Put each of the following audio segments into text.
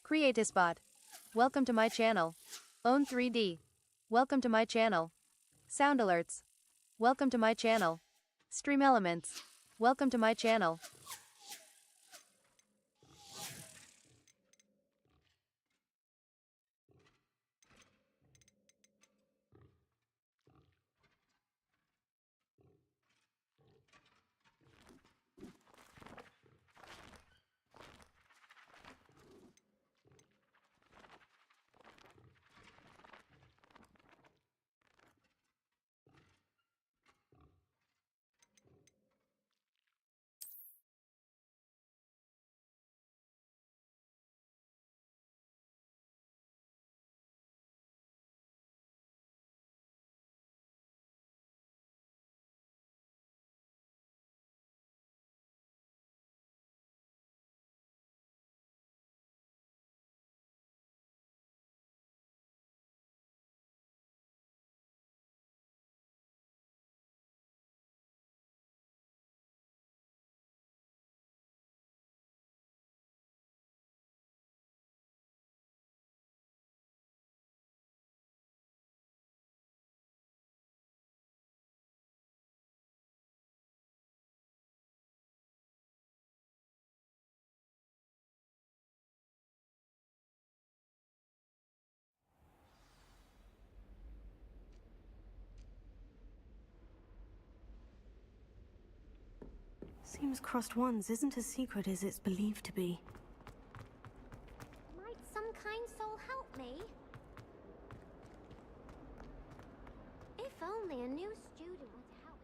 Create a spot. Welcome to my channel. Own 3D. Welcome to my channel. Sound alerts. Welcome to my channel. Stream elements. Welcome to my channel. Seems Crossed Ones isn't as secret as it's believed to be. Might some kind soul help me? If only a new student were to help.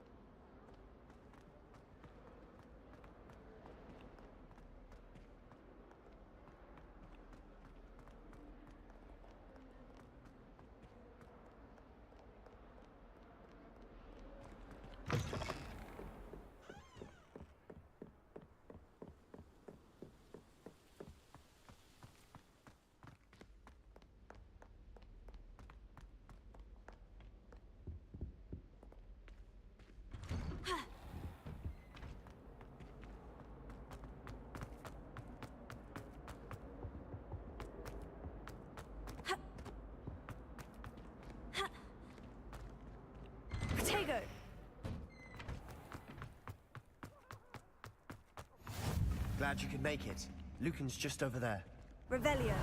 Glad you could make it. Lucan's just over there. Revelio.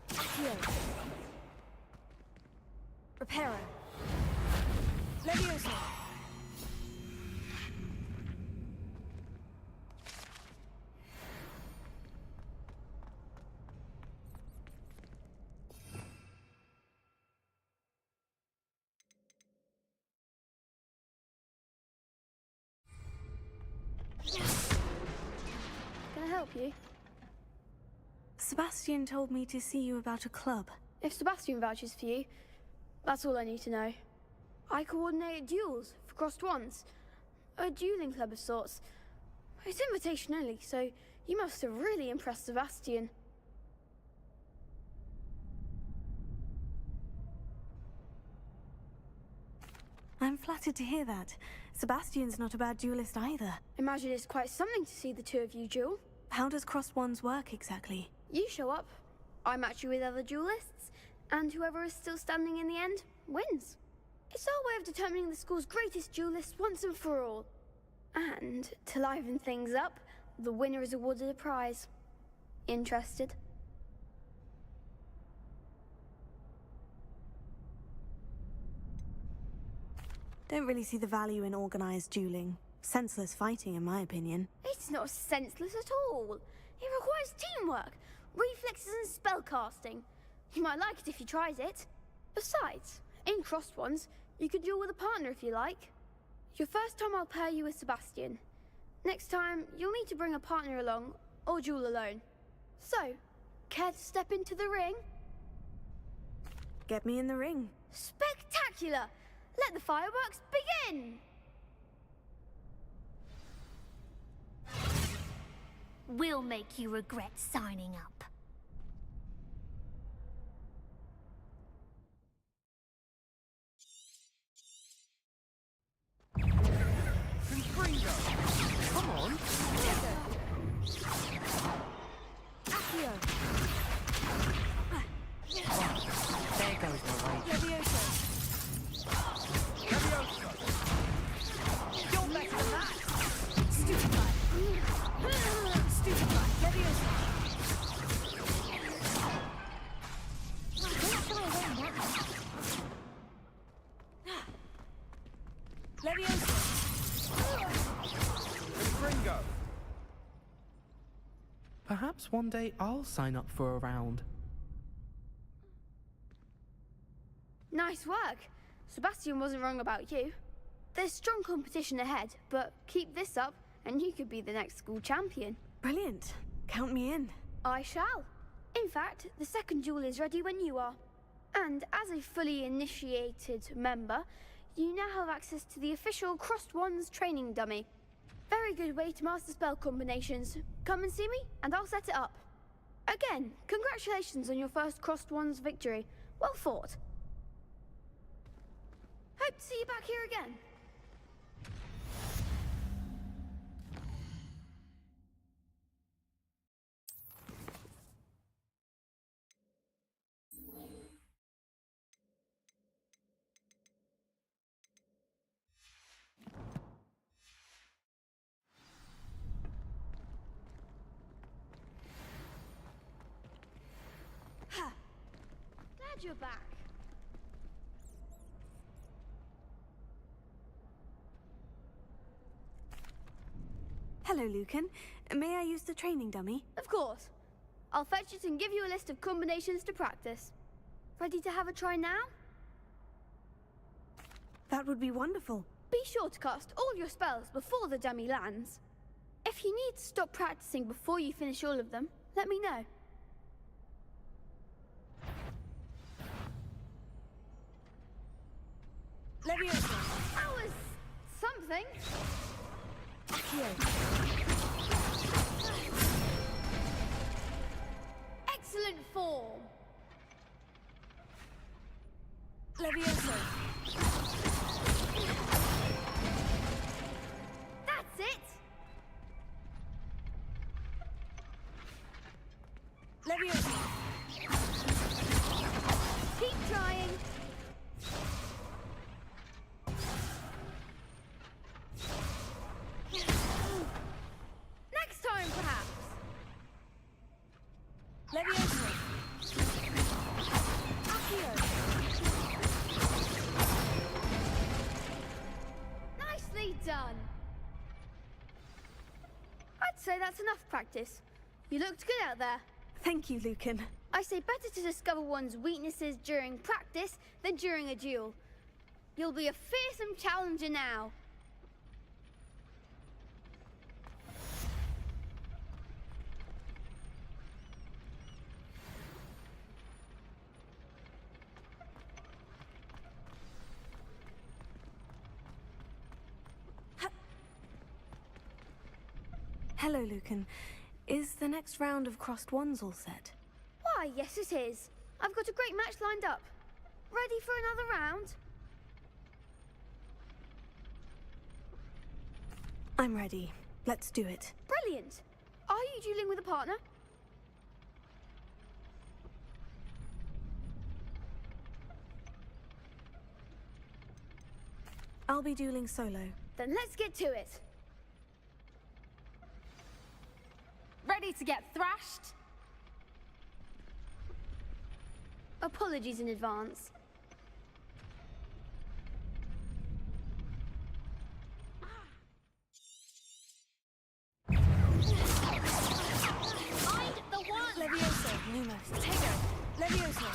Accio. Reparo. Leviosa. Can I help you? Sebastian told me to see you about a club. If Sebastian vouches for you, that's all I need to know. I coordinate duels for Crossed Ones. A dueling club of sorts. It's invitation only, so you must have really impressed Sebastian. I'm flattered to hear that. Sebastian's not a bad duelist either. Imagine it's quite something to see the two of you duel. How does Crossed Ones work exactly? You show up, I match you with other duelists, and whoever is still standing in the end wins. It's our way of determining the school's greatest duelist once and for all. And to liven things up, the winner is awarded a prize. Interested? Don't really see the value in organized dueling. Senseless fighting, in my opinion. It's not senseless at all. It requires teamwork, reflexes and spellcasting. You might like it if you tried it. Besides, in Crossed Ones, you could duel with a partner if you like. Your first time I'll pair you with Sebastian. Next time, you'll need to bring a partner along, or duel alone. So, care to step into the ring? Get me in the ring. Spectacular! Let the fireworks begin! We'll make you regret signing up. Confringo! Come on! Accio. goes my weight. Levioso. Levioso! You're better than that! Stupefy. Stupefy. Levioso. Levioso. Ringo! Perhaps one day I'll sign up for a round. Nice work. Sebastian wasn't wrong about you. There's strong competition ahead, but keep this up and you could be the next school champion. Brilliant. Count me in. I shall. In fact, the second duel is ready when you are. And as a fully initiated member, you now have access to the official Crossed Wands training dummy. Very good way to master spell combinations. Come and see me, and I'll set it up. Again, congratulations on your first Crossed Wands victory. Well fought. Hope to see you back here again. Glad you're back. Hello, Lucan. May I use the training dummy? Of course. I'll fetch it and give you a list of combinations to practice. Ready to have a try now? That would be wonderful. Be sure to cast all your spells before the dummy lands. If you need to stop practicing before you finish all of them, let me know. Levioso. That was something. Excellent form. Levioso. That's it. Levioso. Keep trying. Next time, perhaps. Levioso. Accio. Nicely done. I'd say that's enough practice. You looked good out there. Thank you, Lucan. I say better to discover one's weaknesses during practice than during a duel. You'll be a fearsome challenger now. Hello, Lucan. Is the next round of Crossed Wands all set? Why, yes it is. I've got a great match lined up. Ready for another round? I'm ready. Let's do it. Brilliant. Are you dueling with a partner? I'll be dueling solo. Then let's get to it. Ready to get thrashed? Apologies in advance. Find the one! Levioso. Lumos. Tego. Levioso.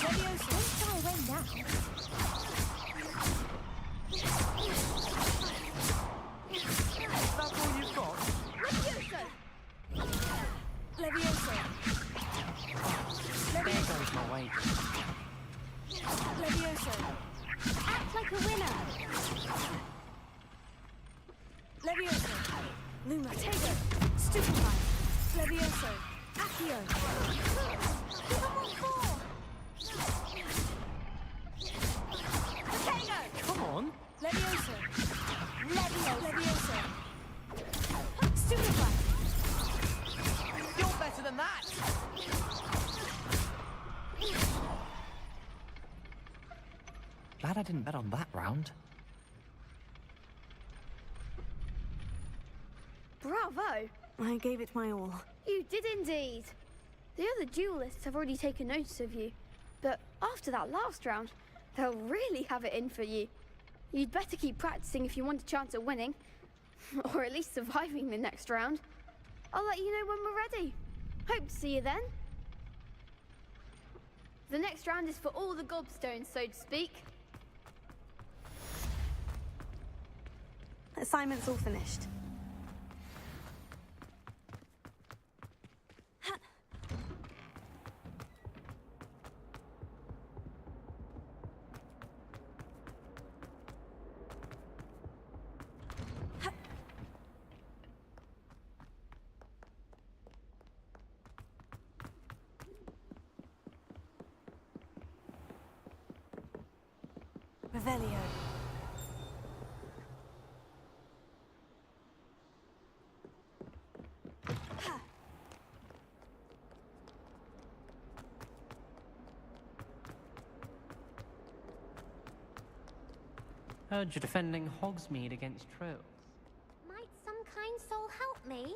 Levioso. Don't shy away now. That's all you've got? Levioso! Levioso. There goes my weight. Levioso. Act like a winner. Levioso. Luma. Tego. Stupefy. Levioso. Accio. Potato! Come on! Levioso. Levioso! Levioso. Stupefy. You're better than that! Glad I didn't bet on that round. Bravo! I gave it my all. You did indeed. The other duelists have already taken notice of you, but after that last round, they'll really have it in for you. You'd better keep practicing if you want a chance at winning, or at least surviving the next round. I'll let you know when we're ready. Hope to see you then. The next round is for all the gobstones, so to speak. Assignment's all finished. Revelio. Heard you're defending Hogsmeade against trolls. Might some kind soul help me?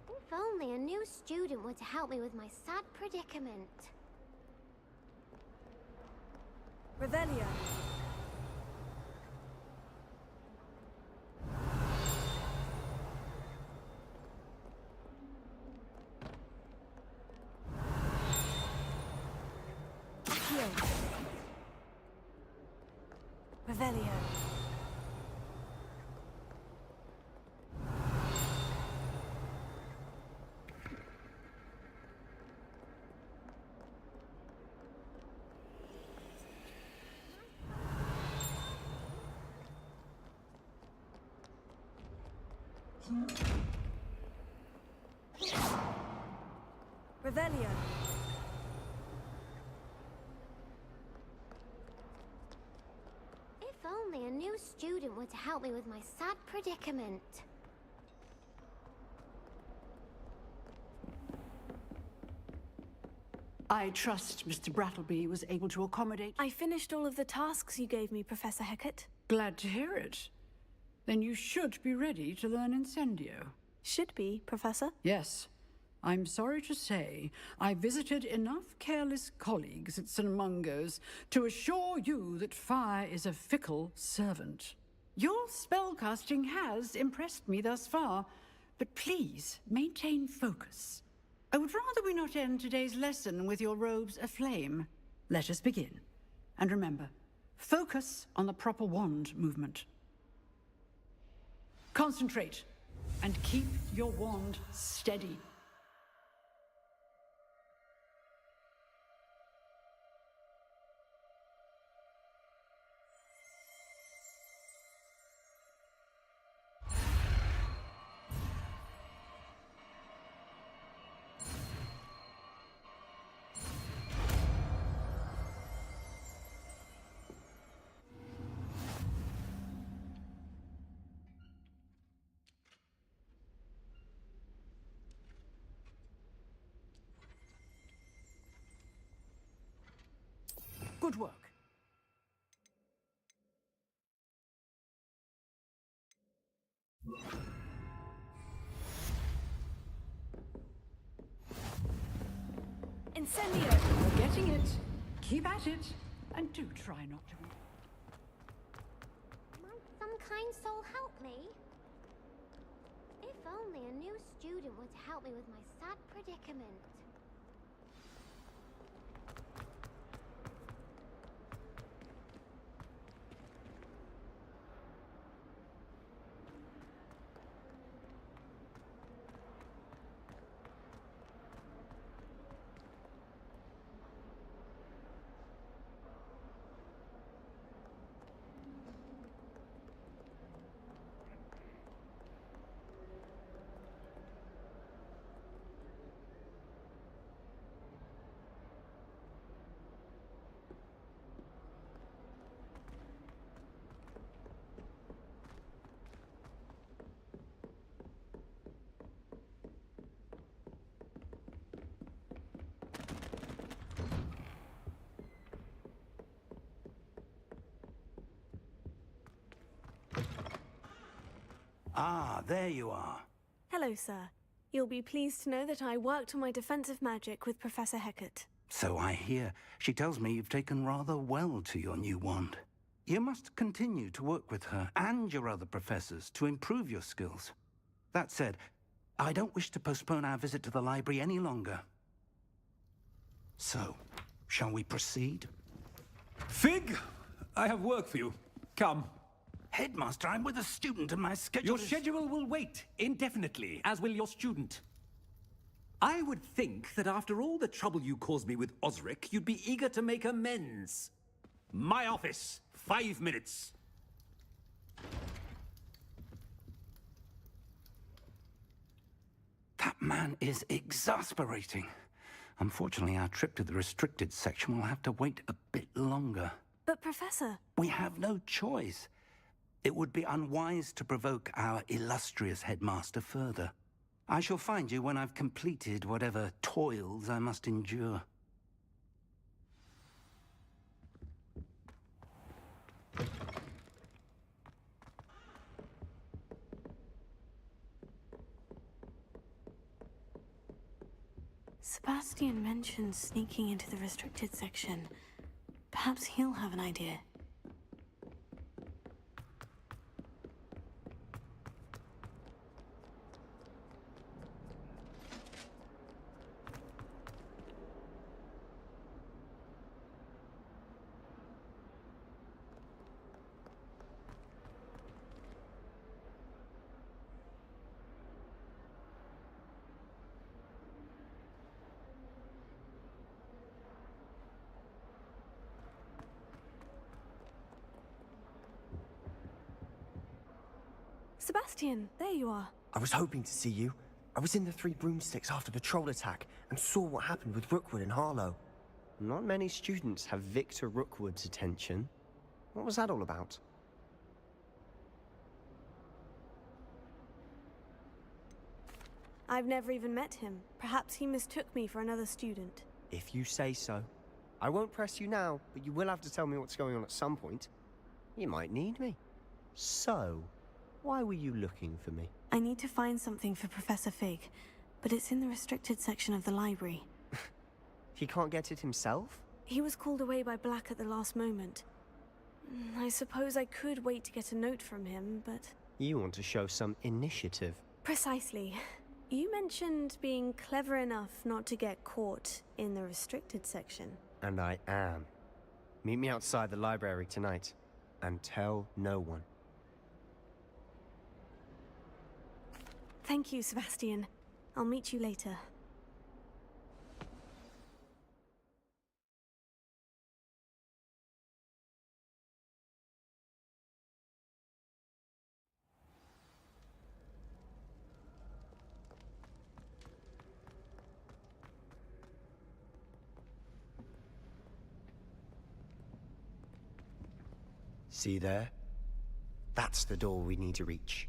If only a new student were to help me with my sad predicament. Revelio. Accio. Revelio. Revelio. If only a new student were to help me with my sad predicament. I trust Mr. Brattleby was able to accommodate. I finished all of the tasks you gave me, Professor Hecat. Glad to hear it. Then you should be ready to learn Incendio. Should be, Professor. Yes. I'm sorry to say, I visited enough careless colleagues at St. Mungo's to assure you that fire is a fickle servant. Your spellcasting has impressed me thus far, but please maintain focus. I would rather we not end today's lesson with your robes aflame. Let us begin. And remember, focus on the proper wand movement. Concentrate, and keep your wand steady. Good work. Incendio! You're getting it. Keep at it. And do try not to. Might some kind soul help me? If only a new student were to help me with my sad predicament. Ah, there you are. Hello, sir. You'll be pleased to know that I worked on my defensive magic with Professor Hecat. So I hear. She tells me you've taken rather well to your new wand. You must continue to work with her and your other professors to improve your skills. That said, I don't wish to postpone our visit to the library any longer. So, shall we proceed? Fig, I have work for you. Come. Headmaster, I'm with a student and my schedule Your schedule will wait indefinitely, as will your student. I would think that after all the trouble you caused me with Osric, you'd be eager to make amends. My office, 5 minutes. That man is exasperating. Unfortunately, our trip to the restricted section will have to wait a bit longer. But, Professor... We have no choice. It would be unwise to provoke our illustrious headmaster further. I shall find you when I've completed whatever toils I must endure. Sebastian mentioned sneaking into the restricted section. Perhaps he'll have an idea. Sebastian, there you are. I was hoping to see you. I was in the Three Broomsticks after the troll attack and saw what happened with Rookwood and Harlow. Not many students have Victor Rookwood's attention. What was that all about? I've never even met him. Perhaps he mistook me for another student. If you say so. I won't press you now, but you will have to tell me what's going on at some point. You might need me. So, why were you looking for me? I need to find something for Professor Fig, but it's in the restricted section of the library. He can't get it himself? He was called away by Black at the last moment. I suppose I could wait to get a note from him, but... You want to show some initiative. Precisely. You mentioned being clever enough not to get caught in the restricted section. And I am. Meet me outside the library tonight, and tell no one. Thank you, Sebastian. I'll meet you later. See there? That's the door we need to reach.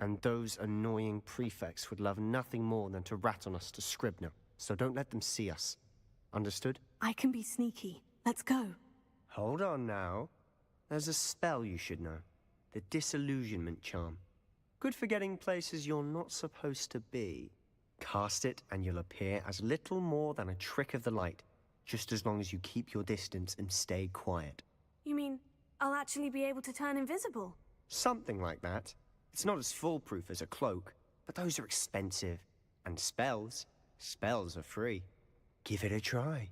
And those annoying prefects would love nothing more than to rat on us to Scribner, so don't let them see us. Understood? I can be sneaky. Let's go. Hold on now. There's a spell you should know. The Disillusionment Charm. Good for getting places you're not supposed to be. Cast it and you'll appear as little more than a trick of the light, just as long as you keep your distance and stay quiet. You mean I'll actually be able to turn invisible? Something like that. It's not as foolproof as a cloak, but those are expensive. And spells are free. Give it a try.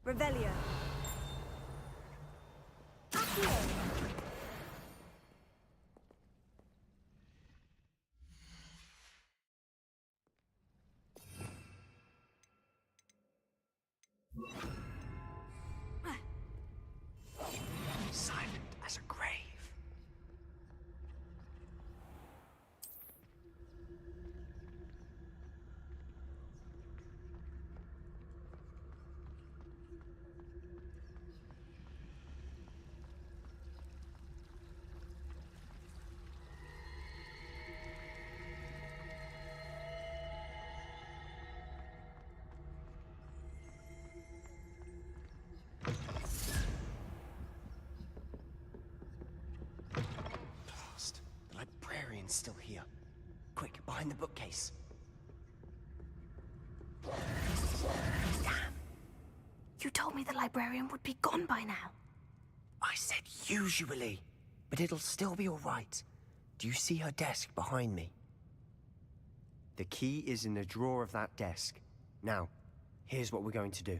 Revelio. librarian's still here. Quick, behind the bookcase. Damn. You told me the librarian would be gone by now. I said usually, but it'll still be all right. Do you see her desk behind me? The key is in the drawer of that desk. Now, here's what we're going to do.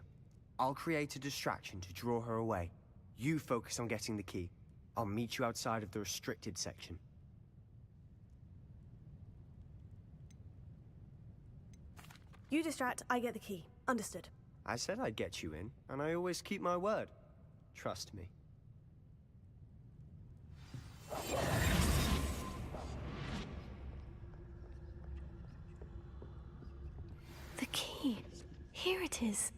I'll create a distraction to draw her away. You focus on getting the key. I'll meet you outside of the restricted section. You distract, I get the key. Understood. I said I'd get you in, and I always keep my word. Trust me. The key. Here it is.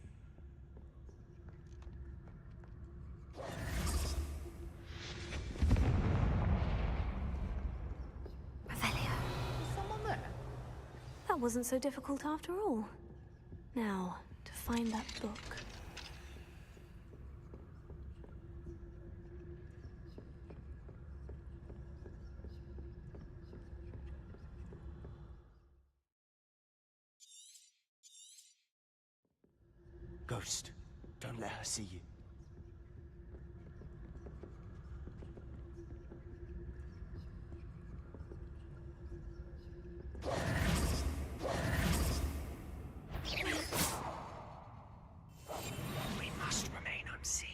Revelio. Is someone there? That wasn't so difficult after all. Now, to find that book. Ghost, don't let her see you. We must remain unseen.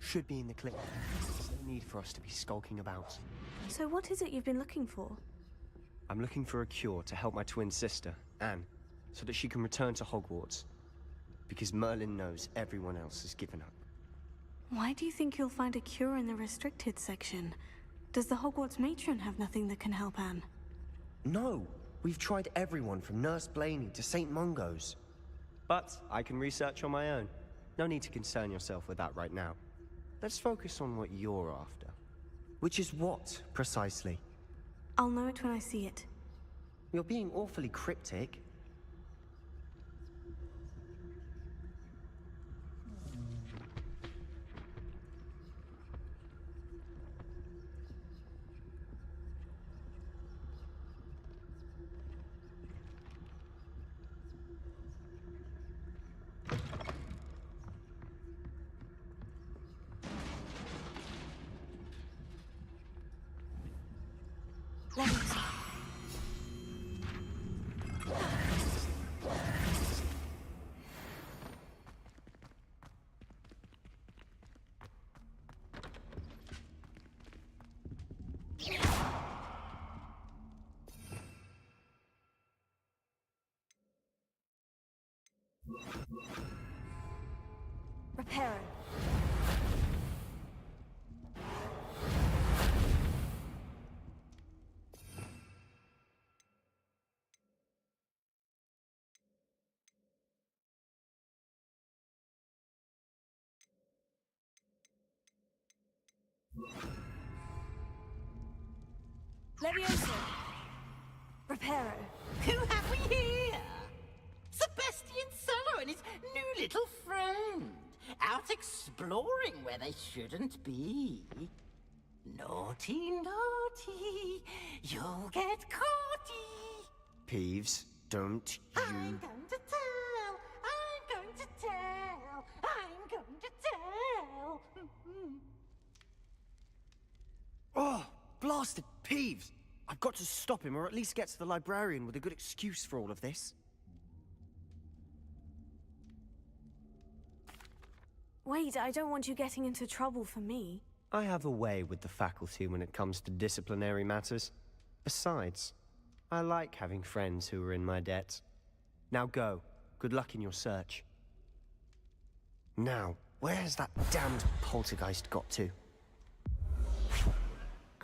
Should be in the clip. No need for us to be skulking about. So what is it you've been looking for? I'm looking for a cure to help my twin sister, Anne, so that she can return to Hogwarts. Because Merlin knows everyone else has given up. Why do you think you'll find a cure in the restricted section? Does the Hogwarts matron have nothing that can help Anne? No! We've tried everyone from Nurse Blaney to St. Mungo's. But I can research on my own. No need to concern yourself with that right now. Let's focus on what you're after. Which is what, precisely? I'll know it when I see it. You're being awfully cryptic. Let me see. Reparo. Levioso. Reparo. Who have we here? Sebastian Sallow and his new little friend. Out exploring where they shouldn't be. Naughty, naughty. You'll get caughty. Peeves, don't you... I'm going to tell. I'm going to tell. I'm going to tell. Oh, blasted Peeves! I've got to stop him, or at least get to the librarian with a good excuse for all of this. Wait, I don't want you getting into trouble for me. I have a way with the faculty when it comes to disciplinary matters. Besides, I like having friends who are in my debt. Now go. Good luck in your search. Now, where's that damned poltergeist got to?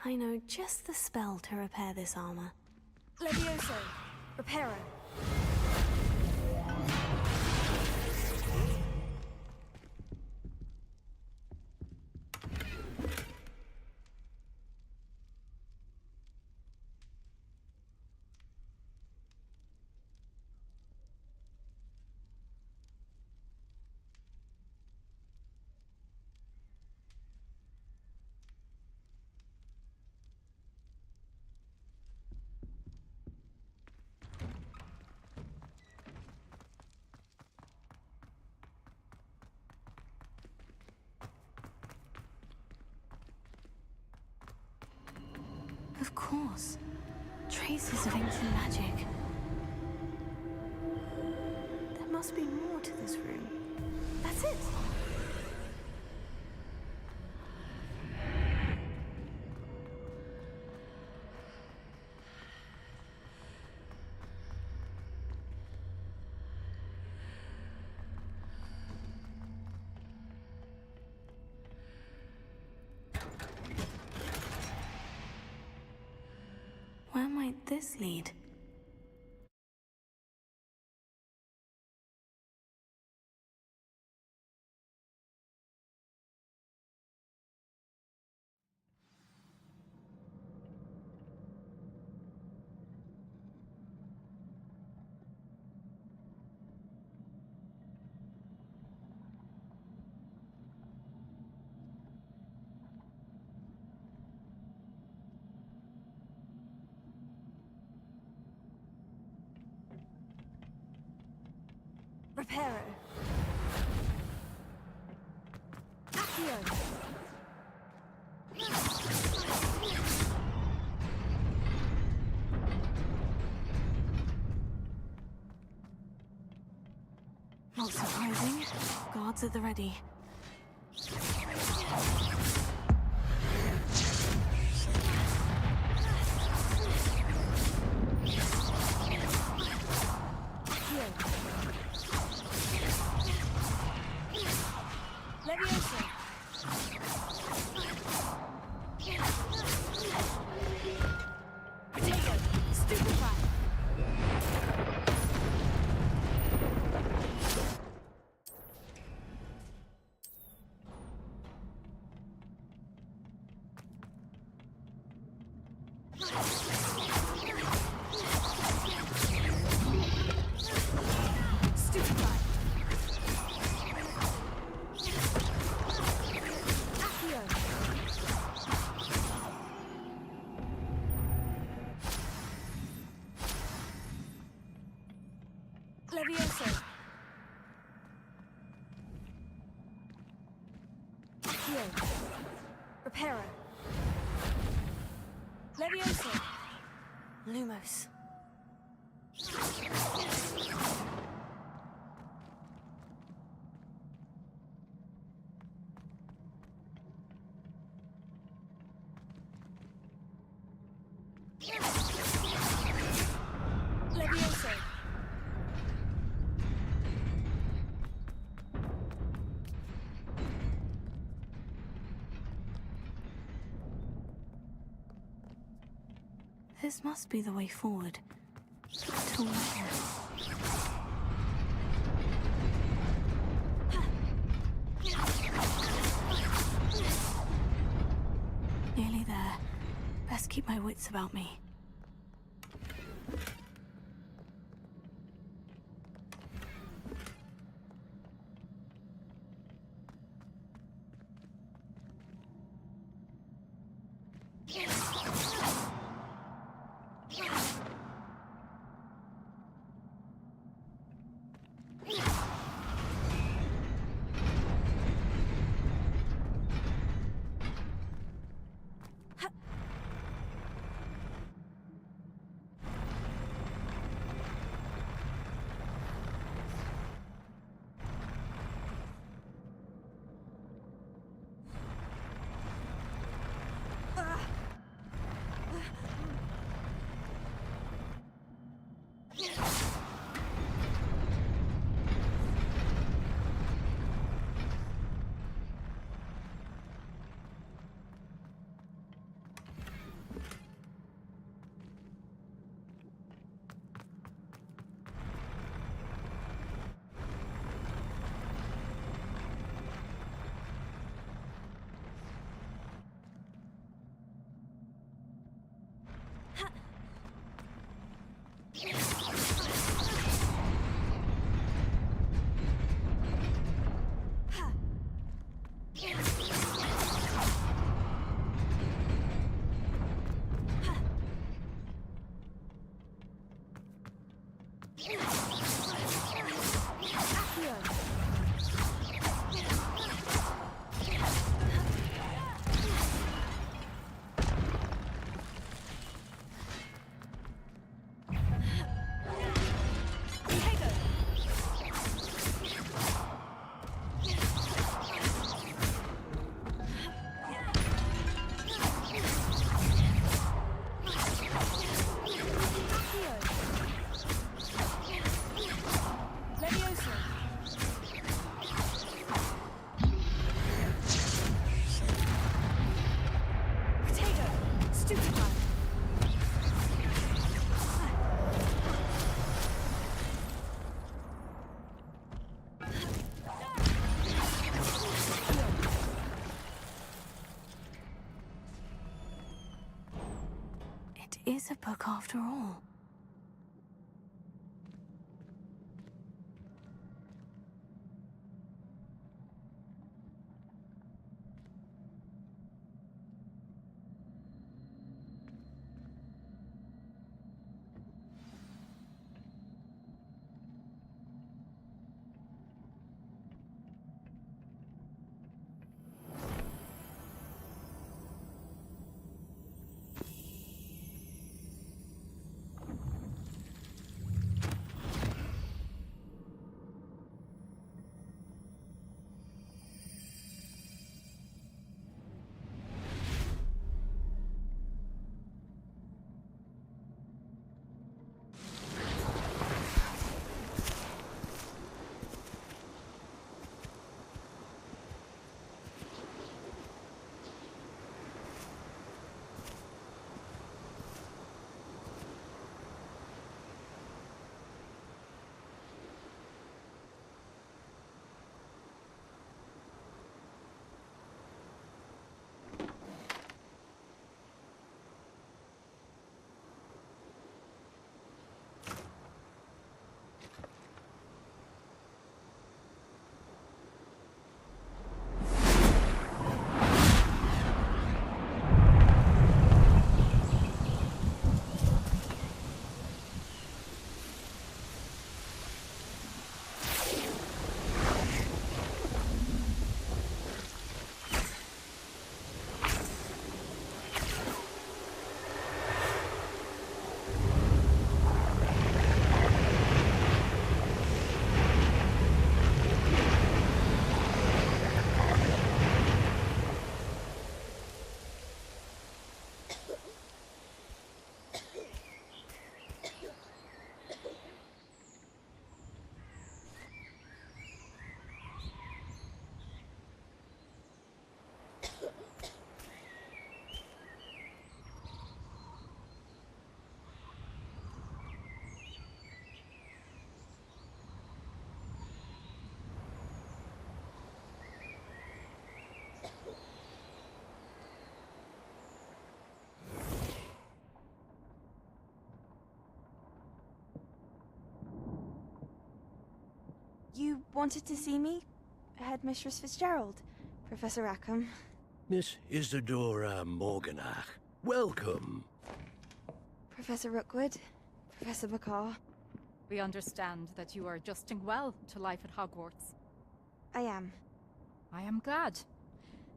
I know just the spell to repair this armor. Levioso, Reparo. Of course. Traces of ancient magic. There must be more to this room. That's it! Where might this lead? Reparo. Accio. Not surprising. Guards at the ready. Levioso. Potato. Stupefy. Stupefy. Accio. Levioso. Accio. Reparo. Levioso. Lumos. Levioso. This must be the way forward. To where? Nearly there. Best keep my wits about me. it is a book after all. You wanted to see me? Headmistress Fitzgerald, Professor Rackham. Miss Isadora Morganach, welcome. Professor Rookwood, Professor McCaw. We understand that you are adjusting well to life at Hogwarts. I am. I am glad.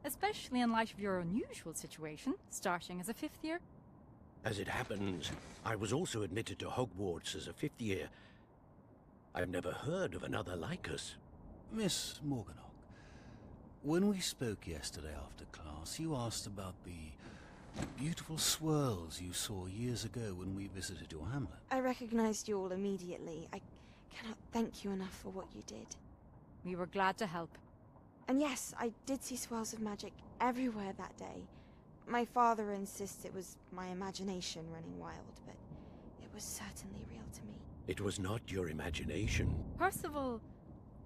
Especially in light of your unusual situation, starting as a 5th year. As it happens, I was also admitted to Hogwarts as a 5th year. I've never heard of another like us. Miss Morganach, when we spoke yesterday after class, you asked about the beautiful swirls you saw years ago when we visited your hamlet. I recognized you all immediately. I cannot thank you enough for what you did. We were glad to help. And yes, I did see swirls of magic everywhere that day. My father insists it was my imagination running wild, but it was certainly real to me. It was not your imagination. Percival,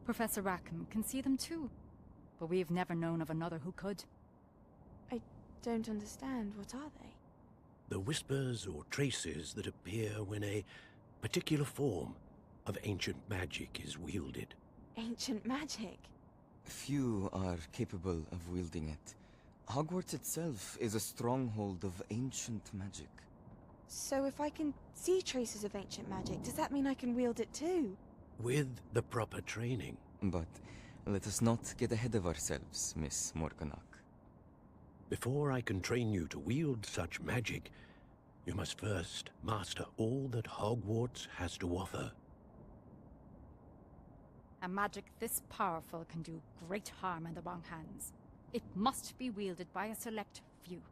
Professor Rackham can see them too. But we've never known of another who could. I don't understand. What are they? The whispers or traces that appear when a particular form of ancient magic is wielded. Ancient magic? Few are capable of wielding it. Hogwarts itself is a stronghold of ancient magic. So if I can see traces of ancient magic, does that mean I can wield it too? With the proper training. But let us not get ahead of ourselves, Miss Morganach. Before I can train you to wield such magic, you must first master all that Hogwarts has to offer. A magic this powerful can do great harm in the wrong hands. It must be wielded by a select few.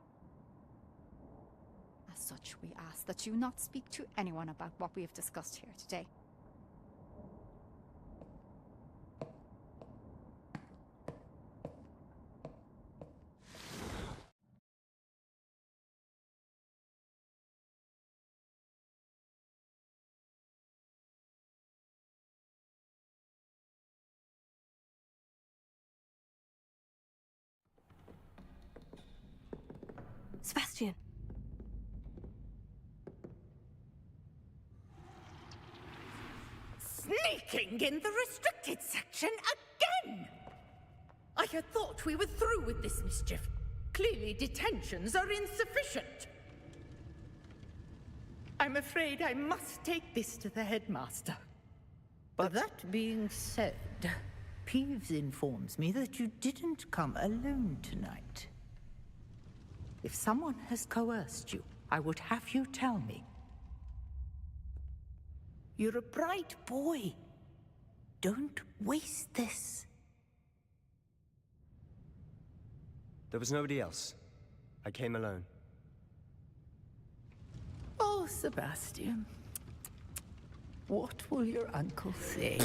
As such, we ask that you not speak to anyone about what we have discussed here today. Sebastian. Sneaking in the restricted section again! I had thought we were through with this mischief. Clearly detentions are insufficient. I'm afraid I must take this to the headmaster. But that being said, Peeves informs me that you didn't come alone tonight. If someone has coerced you, I would have you tell me. You're a bright boy. Don't waste this. There was nobody else. I came alone. Oh, Sebastian. What will your uncle say?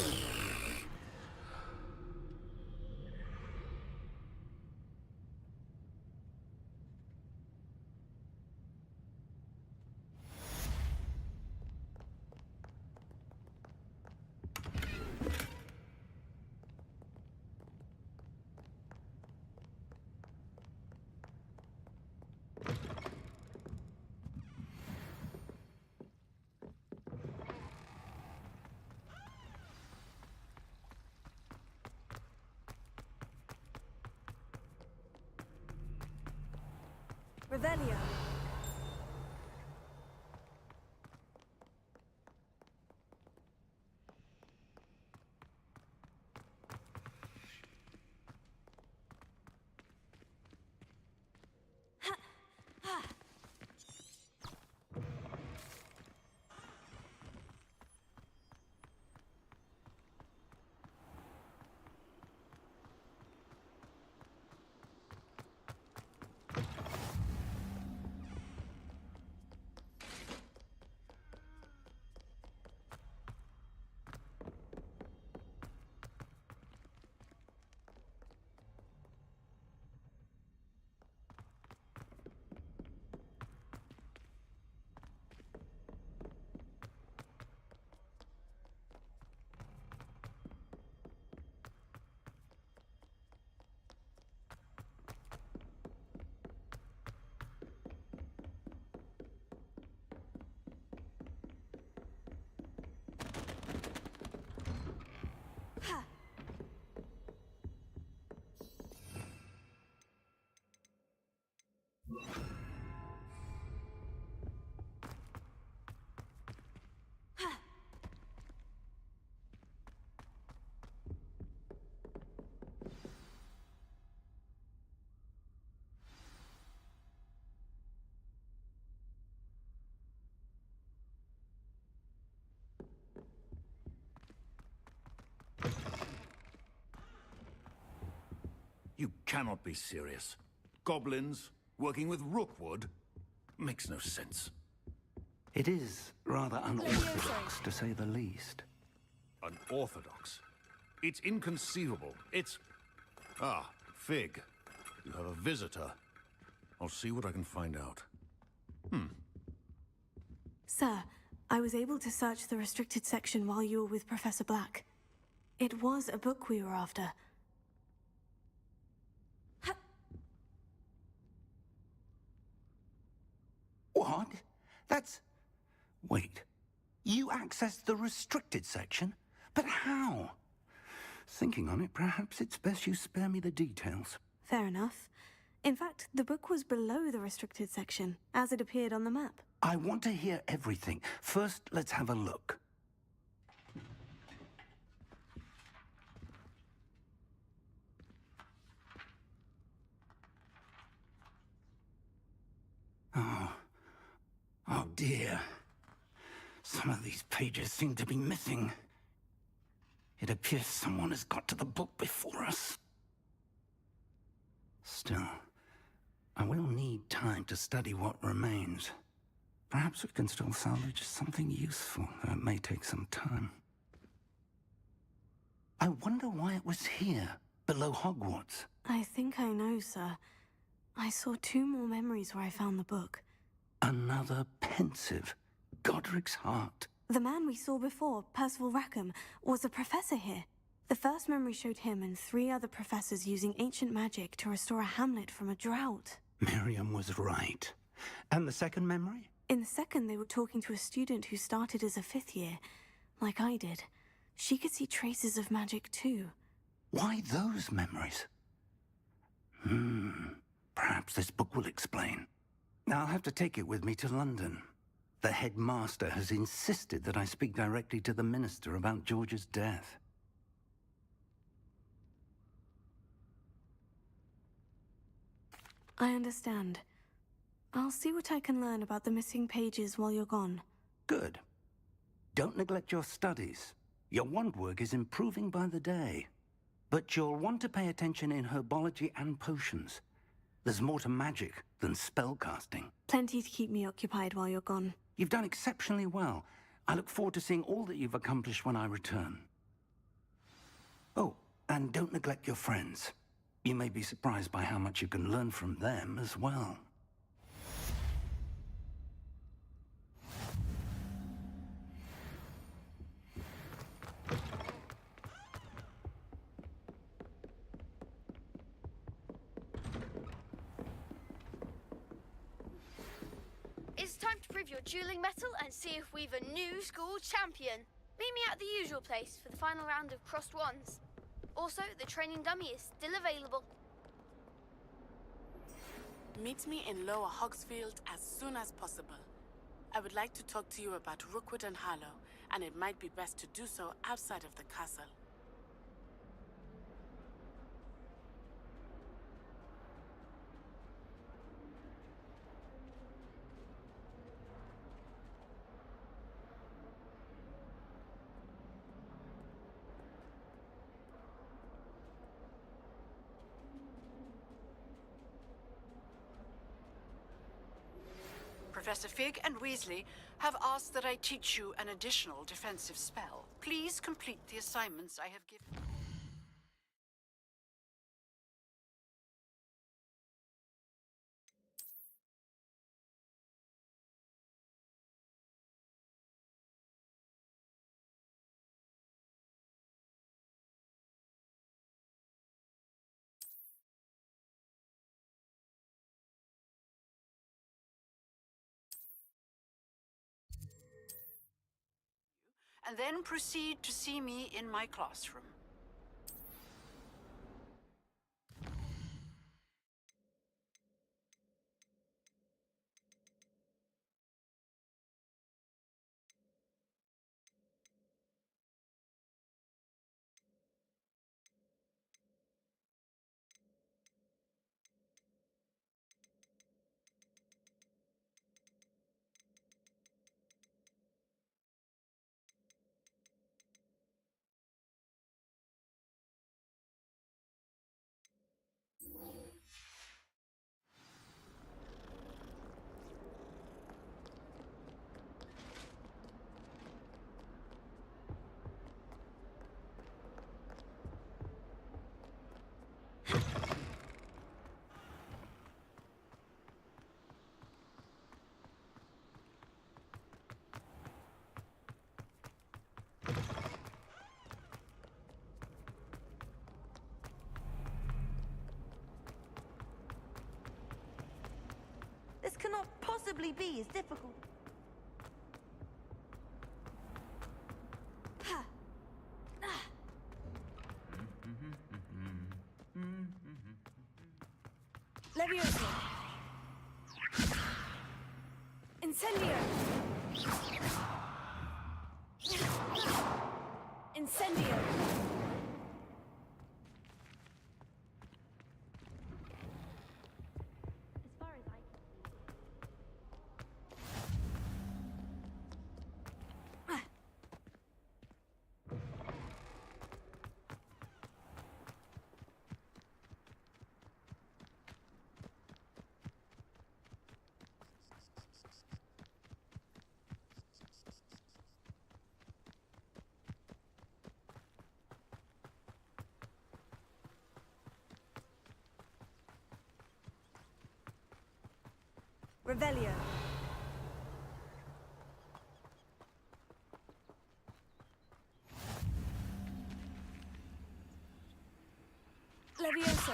Revelio. You cannot be serious. Goblins working with Rookwood? Makes no sense. It is rather unorthodox, to say the least. Unorthodox? It's inconceivable. It's... Ah, Fig. You have a visitor. I'll see what I can find out. Sir, I was able to search the restricted section while you were with Professor Black. It was a book we were after. What? That's... Wait. You accessed the restricted section? But how? Thinking on it, perhaps it's best you spare me the details. Fair enough. In fact, the book was below the restricted section, as it appeared on the map. I want to hear everything. First, let's have a look. Oh dear. Some of these pages seem to be missing. It appears someone has got to the book before us. Still, I will need time to study what remains. Perhaps we can still salvage something useful, though it may take some time. I wonder why it was here, below Hogwarts. I think I know, sir. I saw 2 more memories where I found the book. Another pensive. Godric's heart. The man we saw before, Percival Rackham, was a professor here. The first memory showed him and 3 other professors using ancient magic to restore a hamlet from a drought. Miriam was right. And the second memory? In the second, they were talking to a student who started as a 5th year, like I did. she could see traces of magic too. Why those memories? Perhaps this book will explain. I'll have to take it with me to London. The headmaster has insisted that I speak directly to the minister about George's death. I understand. I'll see what I can learn about the missing pages while you're gone. Good. Don't neglect your studies. Your wand work is improving by the day. But you'll want to pay attention in herbology and potions. There's more to magic than spellcasting. Plenty to keep me occupied while you're gone. You've done exceptionally well. I look forward to seeing all that you've accomplished when I return. Oh, and don't neglect your friends. You may be surprised by how much you can learn from them as well. It's time to prove your dueling mettle and see if we've a new school champion. Meet me at the usual place for the final round of crossed wands. Also, the training dummy is still available. Meet me in Lower Hogsfield as soon as possible. I would like to talk to you about Rookwood and Harlow, and it might be best to do so outside of the castle. Professor Fig and Weasley have asked that I teach you an additional defensive spell. Please complete the assignments I have given. And then proceed to see me in my classroom. This cannot possibly be as difficult. Levioso! Incendio! Incendio! As far as I can Revelio. Levioso.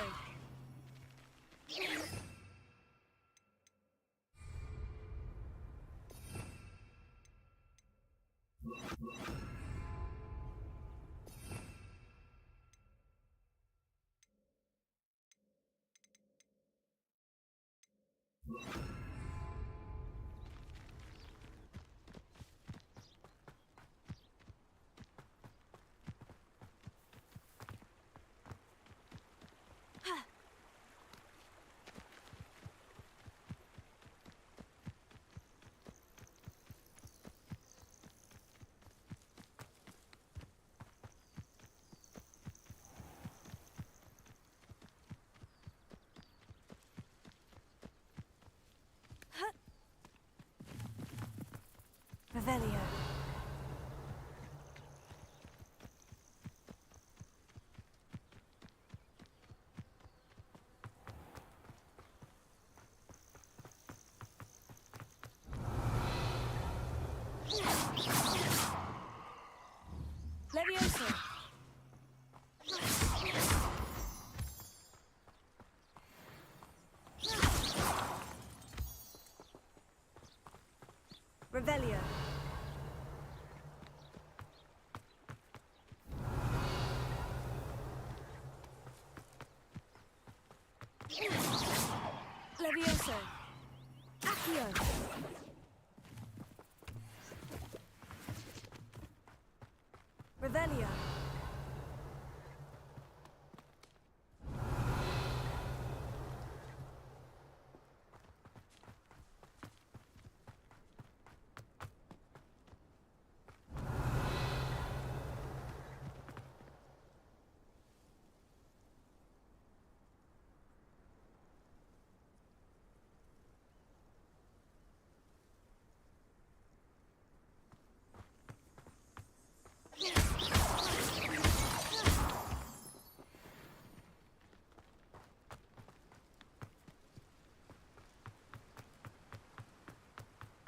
Revelio. Levioso. Revelio. Levioso. Accio. Revelio.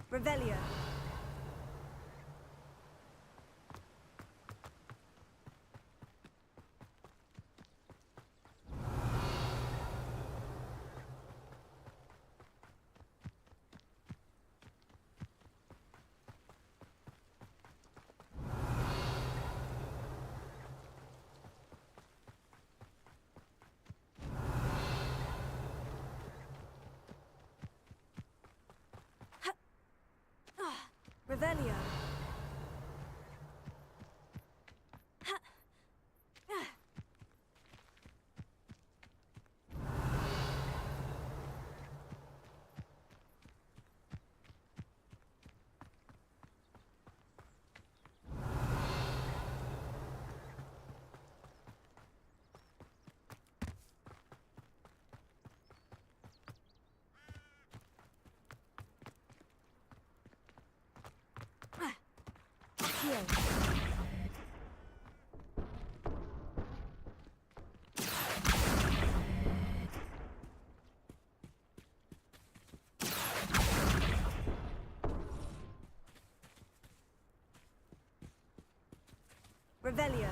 Revelio. Revelio. Revelio.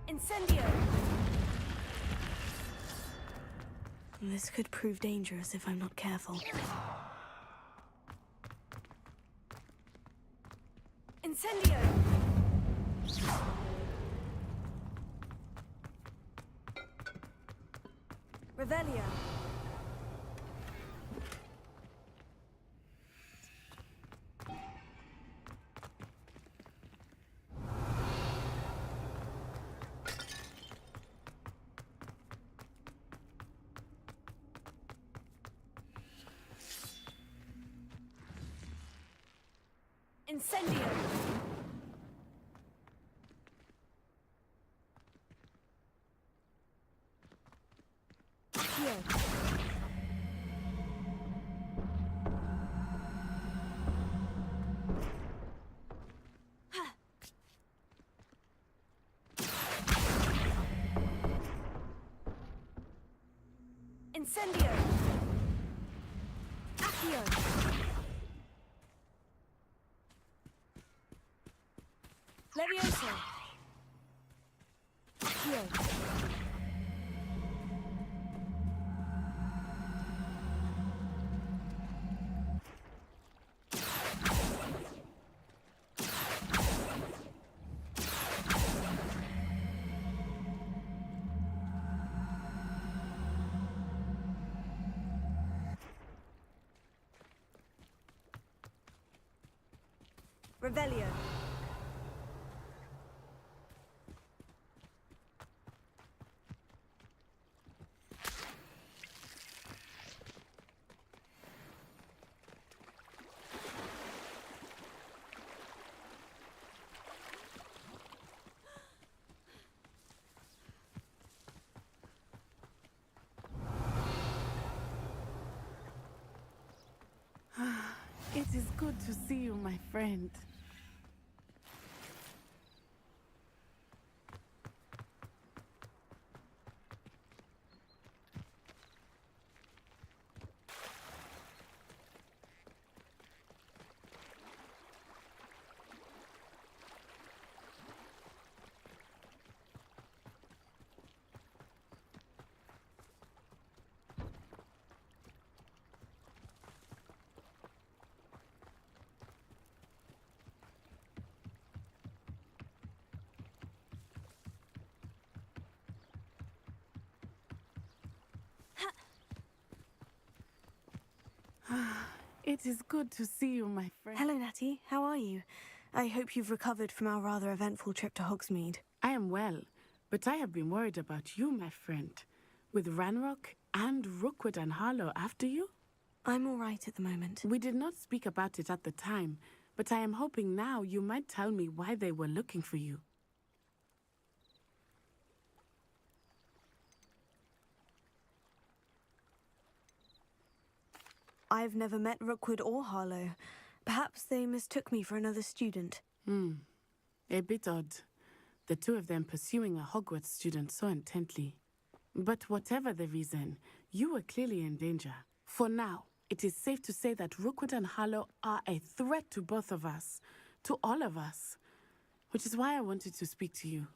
Incendio! This could prove dangerous if I'm not careful. Incendio! Revelio. Incendio! Accio! Incendio! Accio! Levioso! Accio! Revelio. It is good to see you, my friend. It is good to see you, my friend. Hello, Natty. How are you? I hope you've recovered from our rather eventful trip to Hogsmeade. I am well, but I have been worried about you, my friend. With Ranrock and Rookwood and Harlow after you? I'm all right at the moment. We did not speak about it at the time, but I am hoping now you might tell me why they were looking for you. I've never met Rookwood or Harlow. Perhaps they mistook me for another student. A bit odd. The two of them pursuing a Hogwarts student so intently. But whatever the reason, you were clearly in danger. For now, it is safe to say that Rookwood and Harlow are a threat to both of us, to all of us. Which is why I wanted to speak to you.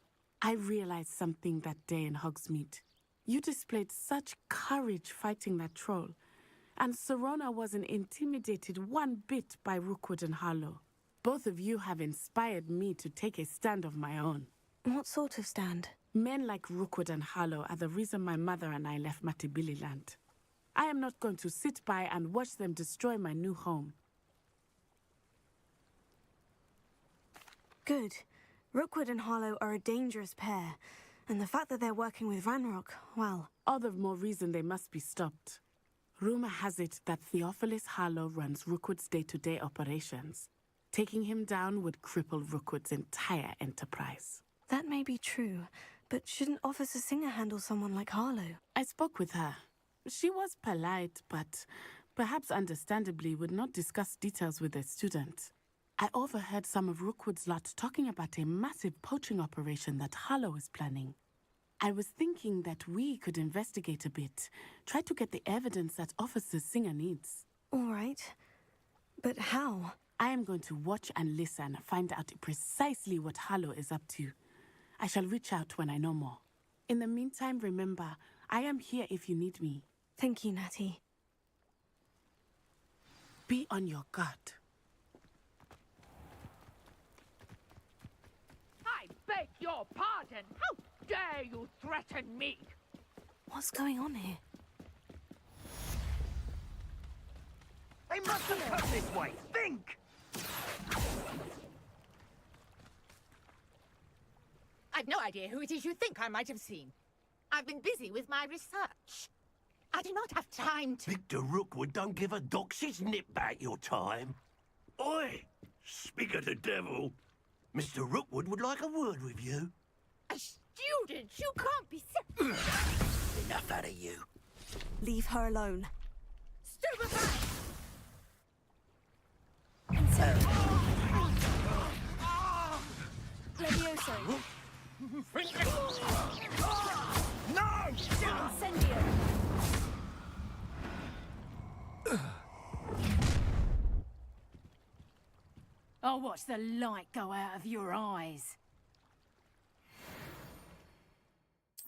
I realized something that day in Hogsmeade. You displayed such courage fighting that troll. And Serona wasn't intimidated one bit by Rookwood and Harlow. Both of you have inspired me to take a stand of my own. What sort of stand? Men like Rookwood and Harlow are the reason my mother and I left Matabeleland. I am not going to sit by and watch them destroy my new home. Good. Rookwood and Harlow are a dangerous pair. And the fact that they're working with Ranrock, well... All the more reason they must be stopped. Rumor has it that Theophilus Harlow runs Rookwood's day-to-day operations. Taking him down would cripple Rookwood's entire enterprise. That may be true, but shouldn't Officer Singer handle someone like Harlow? I spoke with her. She was polite, but perhaps understandably would not discuss details with a student. I overheard some of Rookwood's lot talking about a massive poaching operation that Harlow is planning. I was thinking that we could investigate a bit, try to get the evidence that Officer Singer needs. All right. But how? I am going to watch and listen, find out precisely what Harlow is up to. I shall reach out when I know more. In the meantime, remember, I am here if you need me. Thank you, Natty. Be on your guard. I beg your pardon. How dare you threaten me? What's going on here? They must have come this way. Think! I've no idea who it is you think I might have seen. I've been busy with my research. I do not have time to... Victor Rookwood don't give a doxy's nip back your time. Oi! Speak of the devil. Mr. Rookwood would like a word with you. A student? You can't be... Enough out of you. Leave her alone. Stupefy! Levioso. No! Incendio. I'll watch the light go out of your eyes.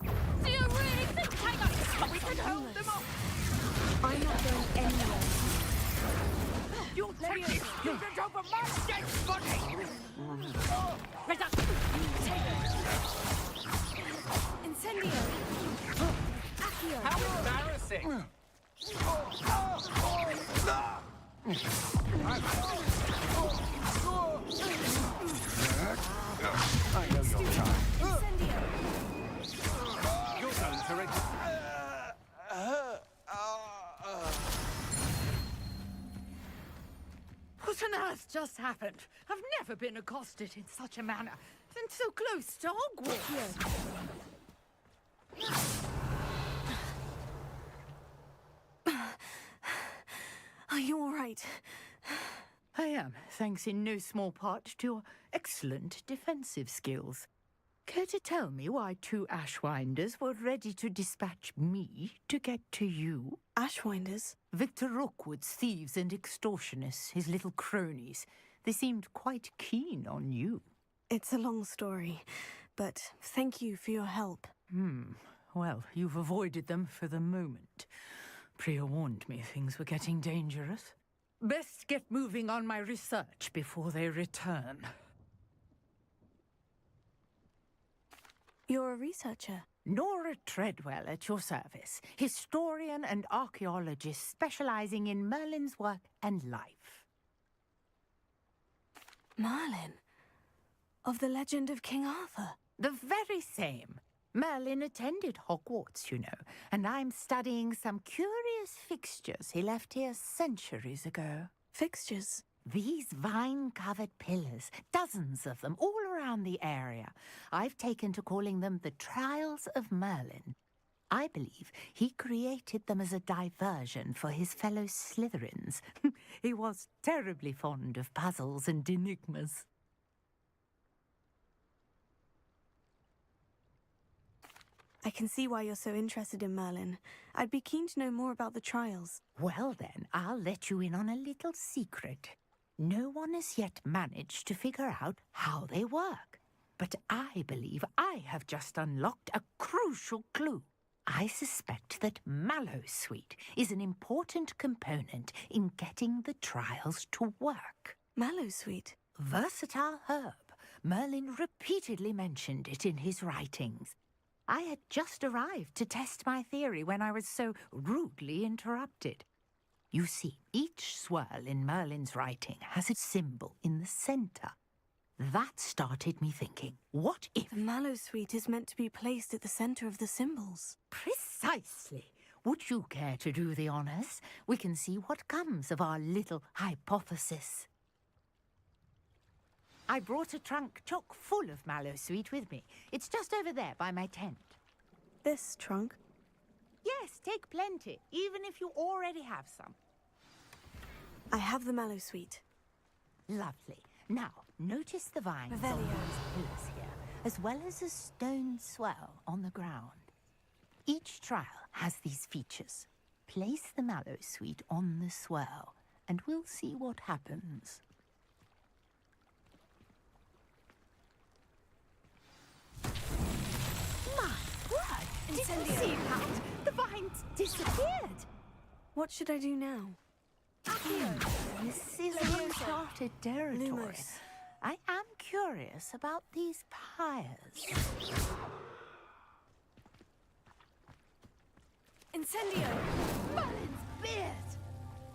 Do you really think I got... We can hold them off! I'm not going anywhere. You take this student over my dead body! Incendio. Accio. How embarrassing! I know your time. Your turn, Turret. What on earth just happened? I've never been accosted in such a manner, and so close to Hogwarts. Are you all right? I am, thanks in no small part to your excellent defensive skills. Care to tell me why 2 Ashwinders were ready to dispatch me to get to you? Ashwinders? Victor Rookwood's thieves and extortionists, his little cronies. They seemed quite keen on you. It's a long story, but thank you for your help. Well, you've avoided them for the moment. Priya warned me things were getting dangerous. Best get moving on my research before they return. You're a researcher? Nora Treadwell at your service, historian and archaeologist specializing in Merlin's work and life. Merlin? Of the legend of King Arthur? The very same. Merlin attended Hogwarts, you know, and I'm studying some curious fixtures he left here centuries ago. Fixtures? These vine-covered pillars, dozens of them, all around the area. I've taken to calling them the Trials of Merlin. I believe he created them as a diversion for his fellow Slytherins. He was terribly fond of puzzles and enigmas. I can see why you're so interested in Merlin. I'd be keen to know more about the trials. Well then, I'll let you in on a little secret. No one has yet managed to figure out how they work. But I believe I have just unlocked a crucial clue. I suspect that Mallowsweet is an important component in getting the trials to work. Mallowsweet? Versatile herb. Merlin repeatedly mentioned it in his writings. I had just arrived to test my theory when I was so rudely interrupted. You see, each swirl in Merlin's writing has a symbol in the center. That started me thinking, what if... The Mallowsweet is meant to be placed at the center of the symbols. Precisely. Would you care to do the honors? We can see what comes of our little hypothesis. I brought a trunk chock full of Mallowsweet with me. It's just over there by my tent. This trunk? Yes, take plenty, even if you already have some. I have the Mallowsweet. Lovely. Now, notice the vines on these pillars here, as well as a stone swell on the ground. Each trial has these features. Place the Mallowsweet on the swell, and we'll see what happens. My word! Did you see that? The vines disappeared! What should I do now? This is uncharted territory. Lumos. I am curious about these pyres. Incendio! Merlin's beard!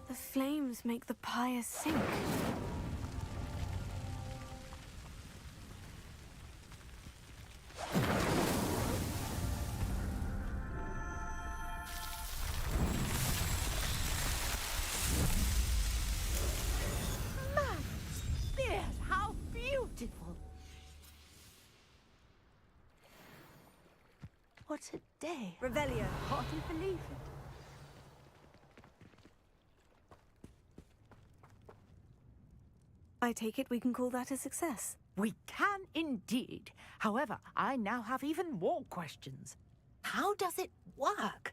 The flames make the pyre sink. How beautiful! What a day! Revelio. Hardly believe it. I take it we can call that a success. We can indeed. However, I now have even more questions. How does it work?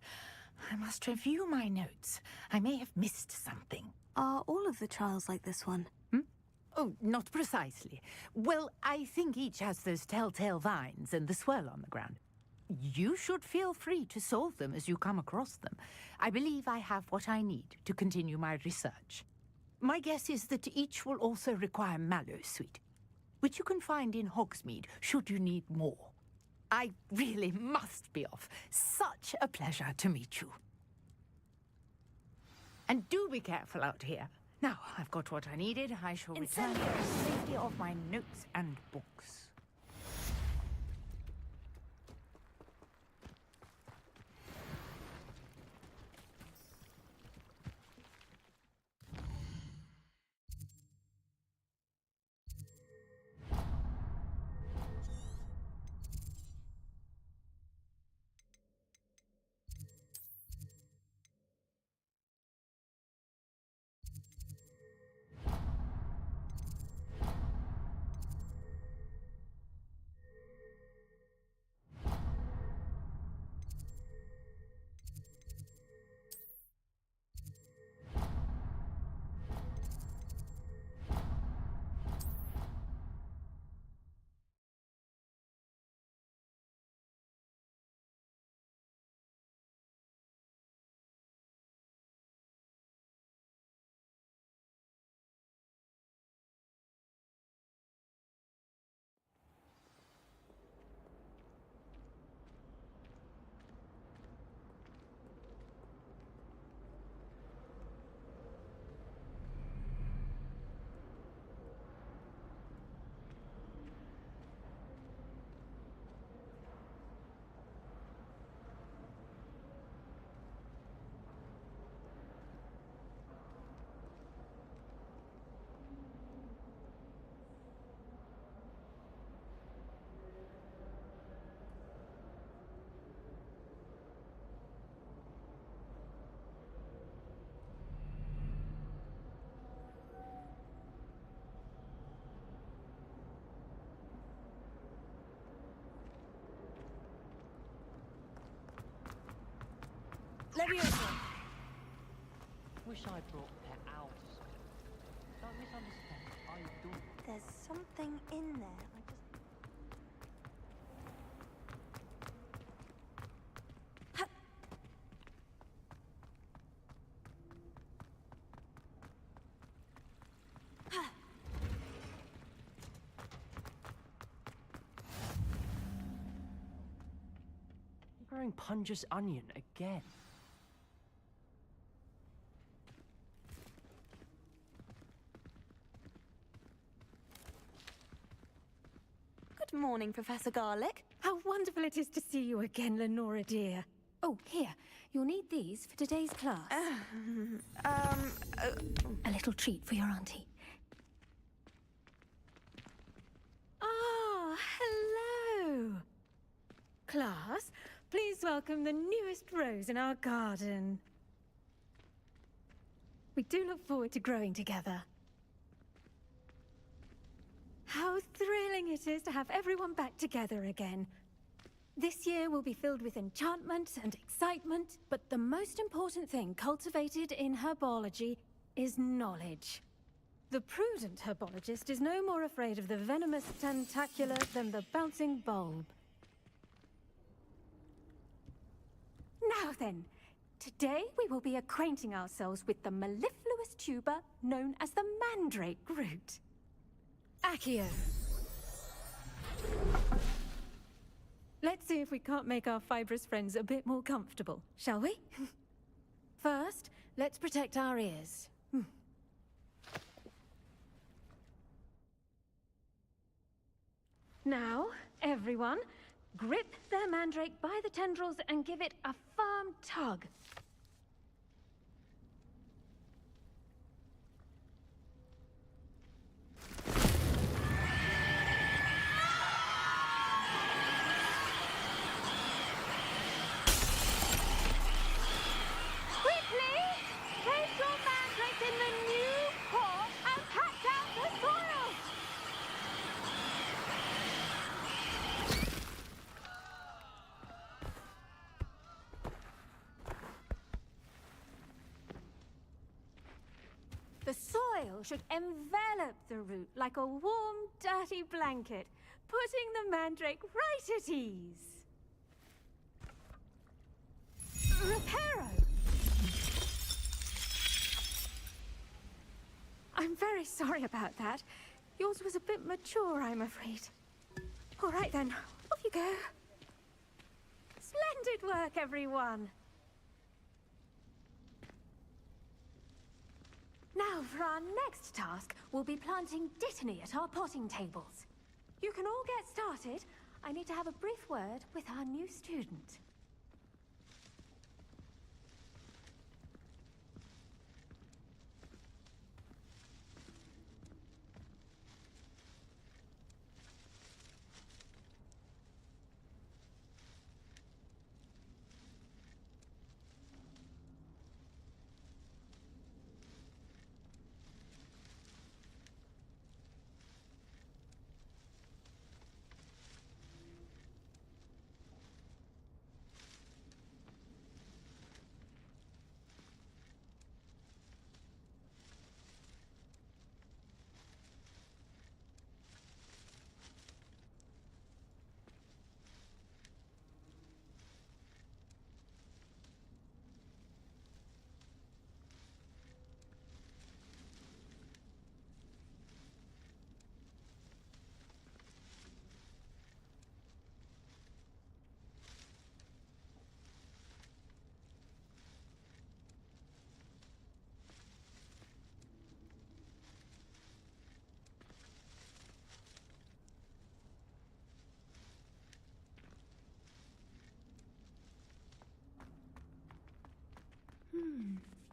I must review my notes. I may have missed something. Are all of the trials like this one? Oh, not precisely. Well, I think each has those telltale vines and the swirl on the ground. You should feel free to solve them as you come across them. I believe I have what I need to continue my research. My guess is that each will also require Mallowsweet, which you can find in Hogsmeade should you need more. I really must be off. Such a pleasure to meet you. And do be careful out here. Now, I've got what I needed. I shall return to the safety of my notes and books. Leviosa! Wish I brought pet owls. Don't misunderstand. I do. There's something in there. You're wearing Punja's onion again. Good morning, Professor Garlick. How wonderful it is to see you again, Lenora dear. Oh, here. You'll need these for today's class. A little treat for your auntie. Ah, hello. Class, please welcome the newest rose in our garden. We do look forward to growing together. How thrilling it is to have everyone back together again. This year will be filled with enchantment and excitement, but the most important thing cultivated in herbology is knowledge. The prudent herbologist is no more afraid of the venomous tentacular than the bouncing bulb. Now then, today we will be acquainting ourselves with the mellifluous tuber known as the mandrake root. Accio. Let's see if we can't make our fibrous friends a bit more comfortable, shall we? First, let's protect our ears. Now, everyone, grip their mandrake by the tendrils and give it a firm tug. The soil should envelop the root like a warm, dirty blanket, putting the mandrake right at ease. Reparo! I'm very sorry about that. Yours was a bit mature, I'm afraid. All right then, off you go. Splendid work, everyone. Now, for our next task, we'll be planting Dittany at our potting tables. You can all get started. I need to have a brief word with our new student.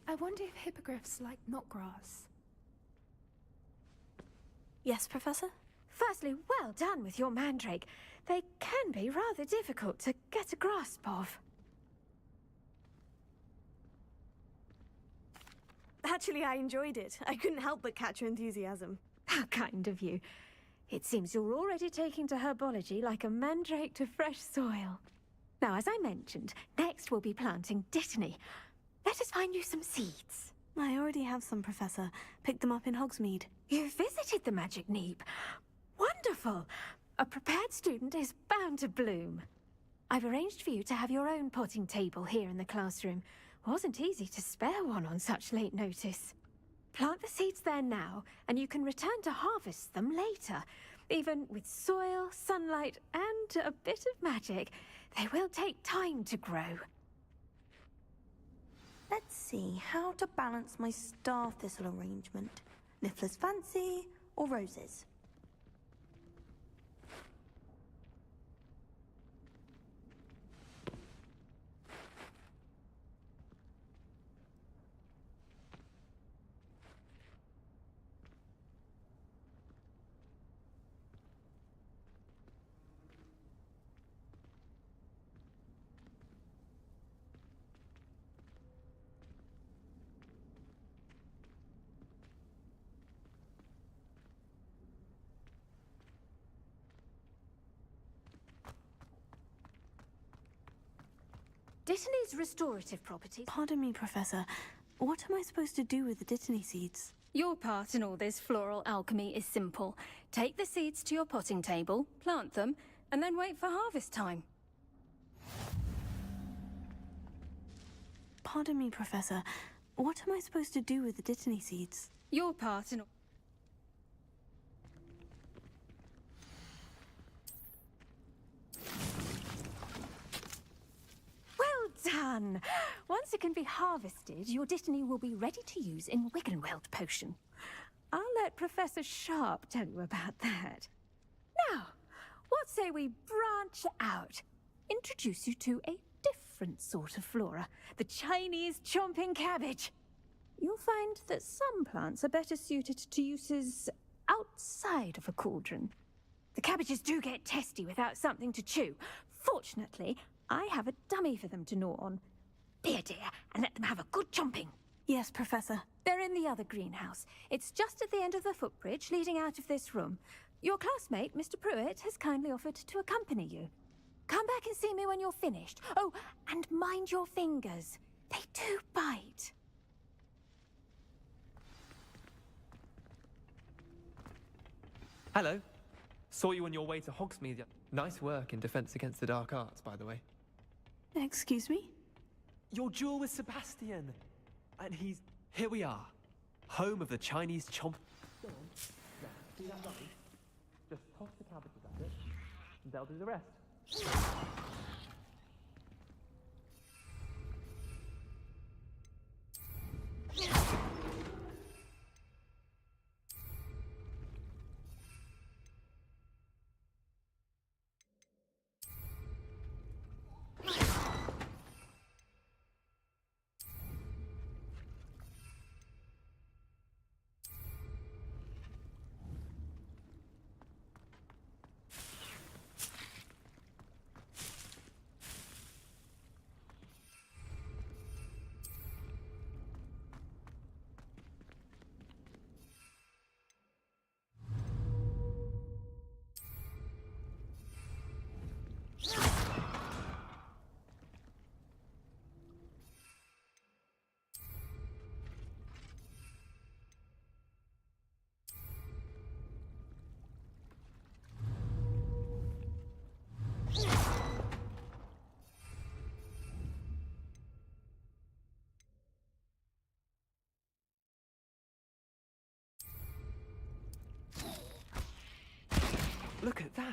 I wonder if hippogriffs like knotgrass. Yes, Professor? Firstly, well done with your mandrake. They can be rather difficult to get a grasp of. Actually, I enjoyed it. I couldn't help but catch your enthusiasm. How kind of you. It seems you're already taking to herbology like a mandrake to fresh soil. Now, as I mentioned, next we'll be planting Dittany. Let us find you some seeds. I already have some, Professor. Picked them up in Hogsmeade. You visited the Magic Neep. Wonderful! A prepared student is bound to bloom. I've arranged for you to have your own potting table here in the classroom. Wasn't easy to spare one on such late notice. Plant the seeds there now, and you can return to harvest them later. Even with soil, sunlight, and a bit of magic, they will take time to grow. Let's see how to balance my star thistle arrangement. Niffler's fancy or roses? Dittany's restorative properties... Pardon me, Professor. What am I supposed to do with the Dittany seeds? Your part in all this floral alchemy is simple. Take the seeds to your potting table, plant them, and then wait for harvest time. Pardon me, Professor. What am I supposed to do with the Dittany seeds? Your part in... Well done! Once it can be harvested, your Dittany will be ready to use in Wiggenweld potion. I'll let Professor Sharp tell you about that. Now, what say we branch out? Introduce you to a different sort of flora, the Chinese chomping cabbage. You'll find that some plants are better suited to uses outside of a cauldron. The cabbages do get testy without something to chew. Fortunately, I have a dummy for them to gnaw on. Be a dear and let them have a good chomping. Yes, Professor. They're in the other greenhouse. It's just at the end of the footbridge leading out of this room. Your classmate, Mr. Pruitt, has kindly offered to accompany you. Come back and see me when you're finished. Oh, and mind your fingers. They do bite. Hello. Saw you on your way to Hogsmeade. Nice work in Defense Against the Dark Arts, by the way. Excuse me? Your duel with Sebastian. And he's... Here we are. Home of the Chinese chomp... Go on. Now, see that line? Just toss the cabbages at it, and they'll do the rest.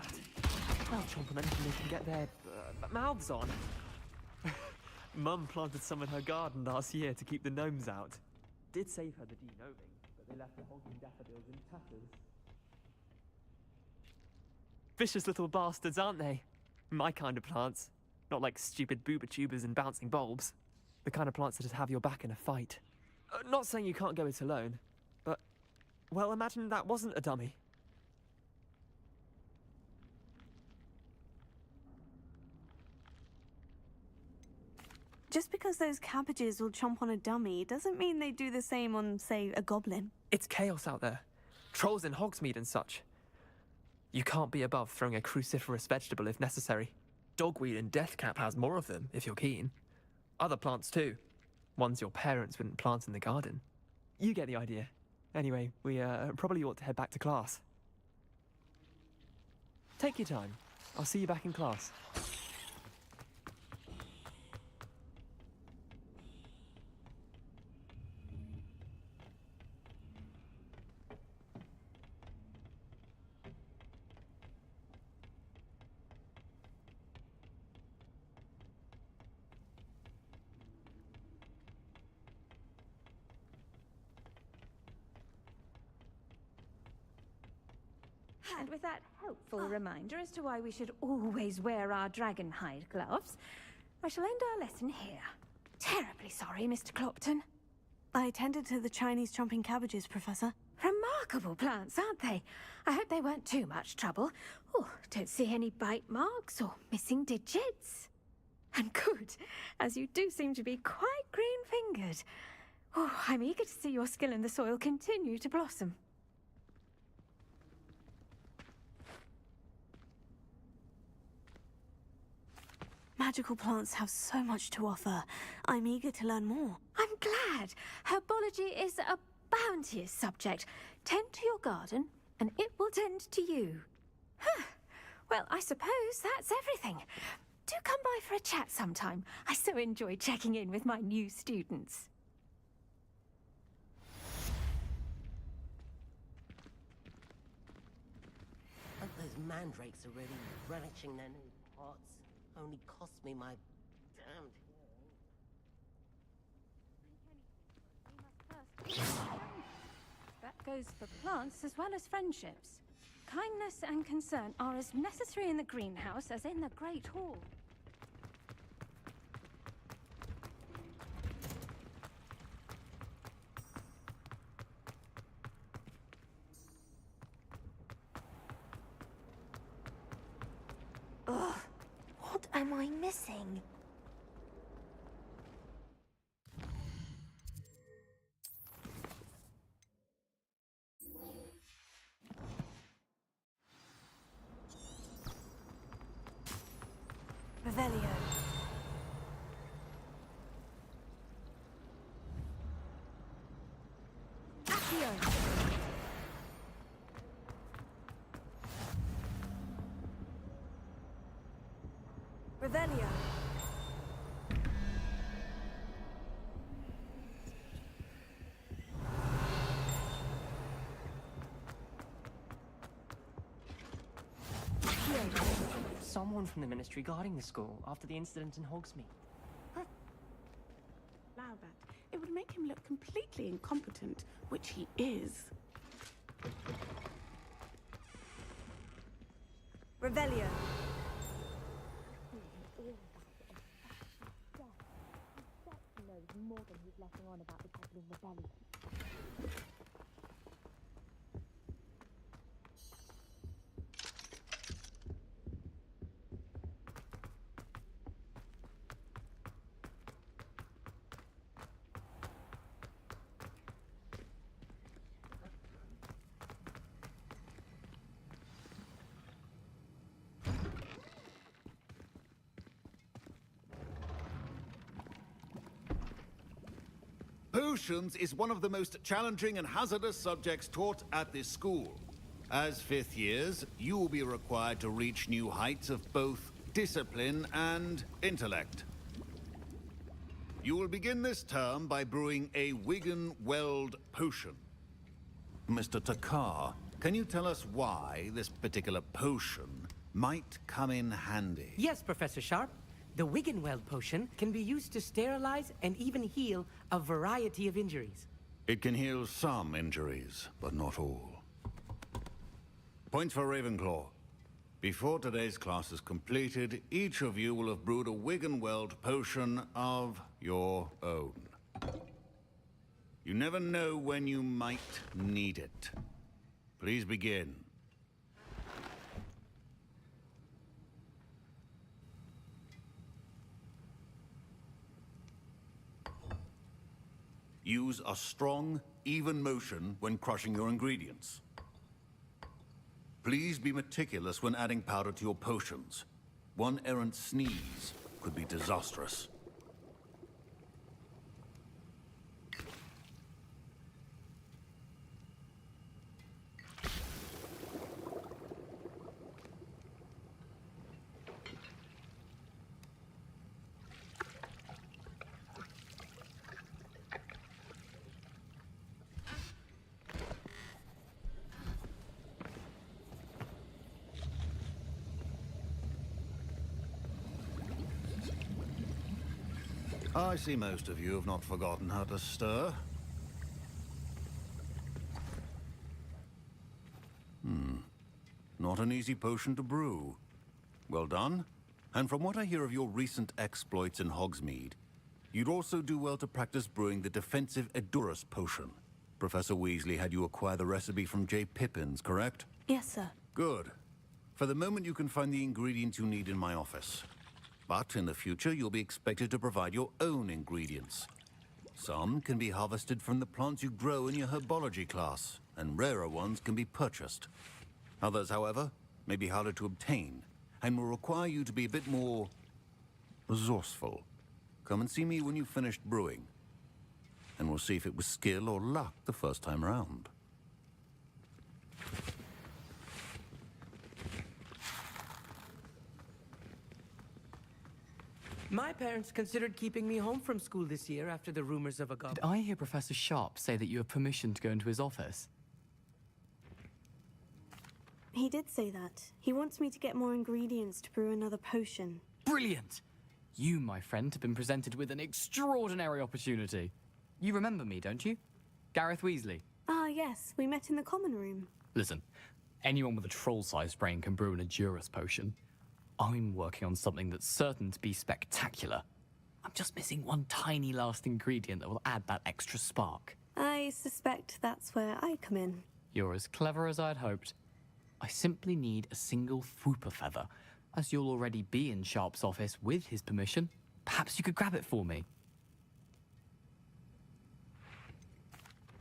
that? They'll chomp on anything they can get their mouths on. Mum planted some in her garden last year to keep the gnomes out. Did save her the de-gnoming, but they left the hogging daffodils in tatters. Vicious little bastards, aren't they? My kind of plants. Not like stupid booba tubers and bouncing bulbs. The kind of plants that just have your back in a fight. Not saying you can't go it alone, but, well, imagine that wasn't a dummy. Just because those cabbages will chomp on a dummy doesn't mean they do the same on, say, a goblin. It's chaos out there. Trolls in Hogsmeade and such. You can't be above throwing a cruciferous vegetable if necessary. Dogweed and Deathcap has more of them, if you're keen. Other plants too. Ones your parents wouldn't plant in the garden. You get the idea. Anyway, we probably ought to head back to class. Take your time. I'll see you back in class. And with that helpful reminder as to why we should always wear our dragon hide gloves, I shall end our lesson here. Terribly sorry, Mr. Clopton. I attended to the Chinese chomping cabbages, Professor. Remarkable plants, aren't they? I hope they weren't too much trouble. Oh, don't see any bite marks or missing digits. And good, as you do seem to be quite green-fingered. Oh, I'm eager to see your skill in the soil continue to blossom. Magical plants have so much to offer. I'm eager to learn more. I'm glad. Herbology is a bounteous subject. Tend to your garden, and it will tend to you. Huh. Well, I suppose that's everything. Do come by for a chat sometime. I so enjoy checking in with my new students. Those mandrakes are really relishing their new pots. Only cost me my damned hearing. That goes for plants as well as friendships. Kindness and concern are as necessary in the greenhouse as in the Great Hall. Ugh, what am I missing? Revelio. Accio. Revelio. Someone from the Ministry guarding the school after the incident in Hogsmeade. Allow that. It would make him look completely incompetent, which he is. Revelio. Knows more than he's letting on about the Goblin Rebellion. Potions is one of the most challenging and hazardous subjects taught at this school. As fifth years, you will be required to reach new heights of both discipline and intellect. You will begin this term by brewing a Wigan Weld potion. Mr. Takar, can you tell us why this particular potion might come in handy. Yes, Professor Sharp. The Wiggenweld potion can be used to sterilize and even heal a variety of injuries. It can heal some injuries, but not all. Points for Ravenclaw. Before today's class is completed, each of you will have brewed a Wiggenweld potion of your own. You never know when you might need it. Please begin. Use a strong, even motion when crushing your ingredients. Please be meticulous when adding powder to your potions. One errant sneeze could be disastrous. I see most of you have not forgotten how to stir. Not an easy potion to brew. Well done. And from what I hear of your recent exploits in Hogsmeade, you'd also do well to practice brewing the defensive Edurus potion. Professor Weasley had you acquire the recipe from J. Pippins, correct? Yes, sir. Good. For the moment, you can find the ingredients you need in my office. But in the future, you'll be expected to provide your own ingredients. Some can be harvested from the plants you grow in your herbology class, and rarer ones can be purchased. Others, however, may be harder to obtain, and will require you to be a bit more resourceful. Come and see me when you've finished brewing, and we'll see if it was skill or luck the first time around. My parents considered keeping me home from school this year after the rumors of a Did I hear Professor Sharp say that you have permission to go into his office? He did say that. He wants me to get more ingredients to brew another potion. Brilliant! You, my friend, have been presented with an extraordinary opportunity. You remember me, don't you? Gareth Weasley. Ah, yes. We met in the common room. Listen, anyone with a troll-sized brain can brew an Edurus potion. I'm working on something that's certain to be spectacular. I'm just missing one tiny last ingredient that will add that extra spark. I suspect that's where I come in. You're as clever as I'd hoped. I simply need a single Fwooper feather. As you'll already be in Sharp's office with his permission, perhaps you could grab it for me.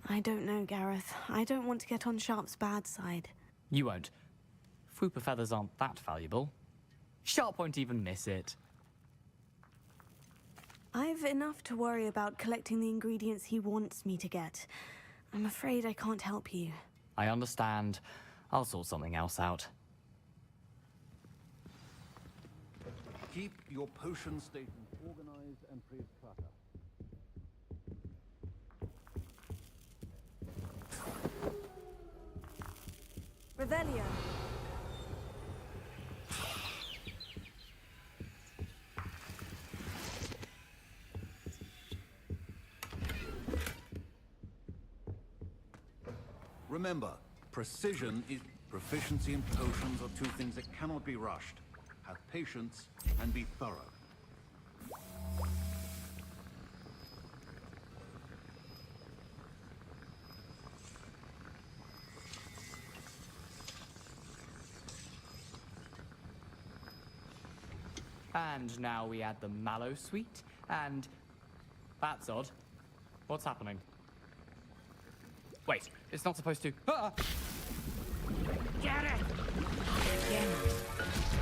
I don't know, Gareth. I don't want to get on Sharp's bad side. You won't. Fwooper feathers aren't that valuable. Sharp won't even miss it. I've enough to worry about collecting the ingredients he wants me to get. I'm afraid I can't help you. I understand. I'll sort something else out. Keep your potion stations organized and free of clutter. Revelio. Remember, precision is proficiency in potions are two things that cannot be rushed. Have patience and be thorough. And now we add the mallow sweet, and... That's odd. What's happening? Wait, it's not supposed to... Ah! Get it!